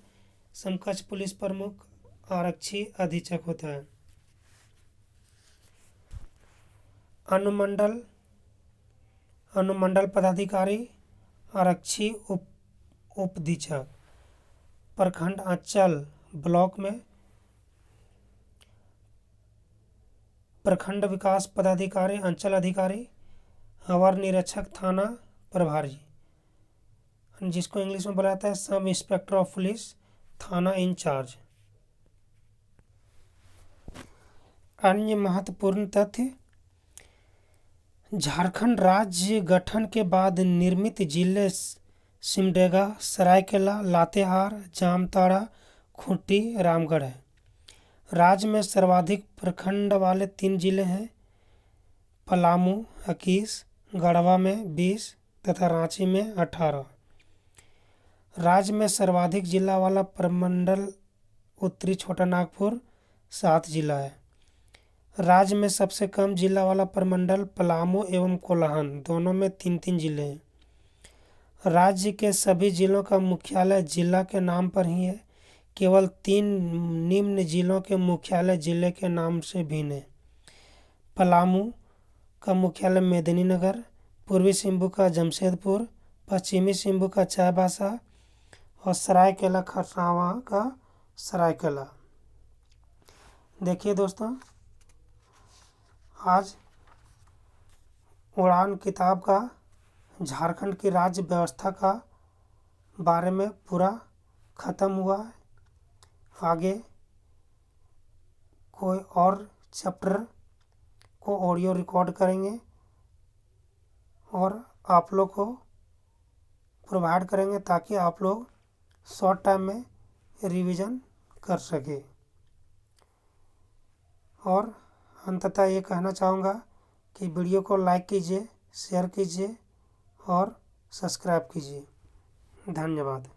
समकक्ष पुलिस प्रमुख आरक्षी अधीक्षक होता है। अनुमंडल पदाधिकारी आरक्षी उपअधीक्षक। प्रखंड, अंचल, ब्लॉक में प्रखंड विकास पदाधिकारी, अंचल अधिकारी, अवर निरीक्षक, थाना प्रभारी, जिसको इंग्लिश में बोला जाता है सब इंस्पेक्टर ऑफ पुलिस, थाना इंचार्ज। अन्य महत्वपूर्ण तथ्य, झारखंड राज्य गठन के बाद निर्मित जिले सिमडेगा, सरायकेला, लातेहार, जामताड़ा, खूंटी, रामगढ़ है। राज्य में सर्वाधिक प्रखंड वाले 3 जिले हैं, पलामू 21, गढ़वा में 20 तथा रांची में 18। राज्य में सर्वाधिक जिला वाला प्रमंडल उत्तरी छोटा नागपुर 7 जिला है। राज्य में सबसे कम जिला वाला प्रमंडल पलामू एवं कोल्हान दोनों में 3-3 जिले हैं। राज्य के सभी जिलों का मुख्यालय जिला के नाम पर ही है। केवल 3 निम्न जिलों के मुख्यालय जिले के नाम से भिन्न है। पलामू का मुख्यालय मेदिनीनगर, पूर्वी सिंहभूम का जमशेदपुर, पश्चिमी सिंहभूम का चाईबासा और सरायकेला खरसावां का सरायकेला। देखिए दोस्तों, आज उड़ान किताब का झारखंड की राज्य व्यवस्था का बारे में पूरा ख़त्म हुआ है। आगे कोई और चैप्टर को ऑडियो रिकॉर्ड करेंगे और आप लोग को प्रोवाइड करेंगे ताकि आप लोग शॉर्ट टाइम में रिवीजन कर सके। और अंततः ये कहना चाहूँगा कि वीडियो को लाइक कीजिए, शेयर कीजिए और सब्सक्राइब कीजिए। धन्यवाद।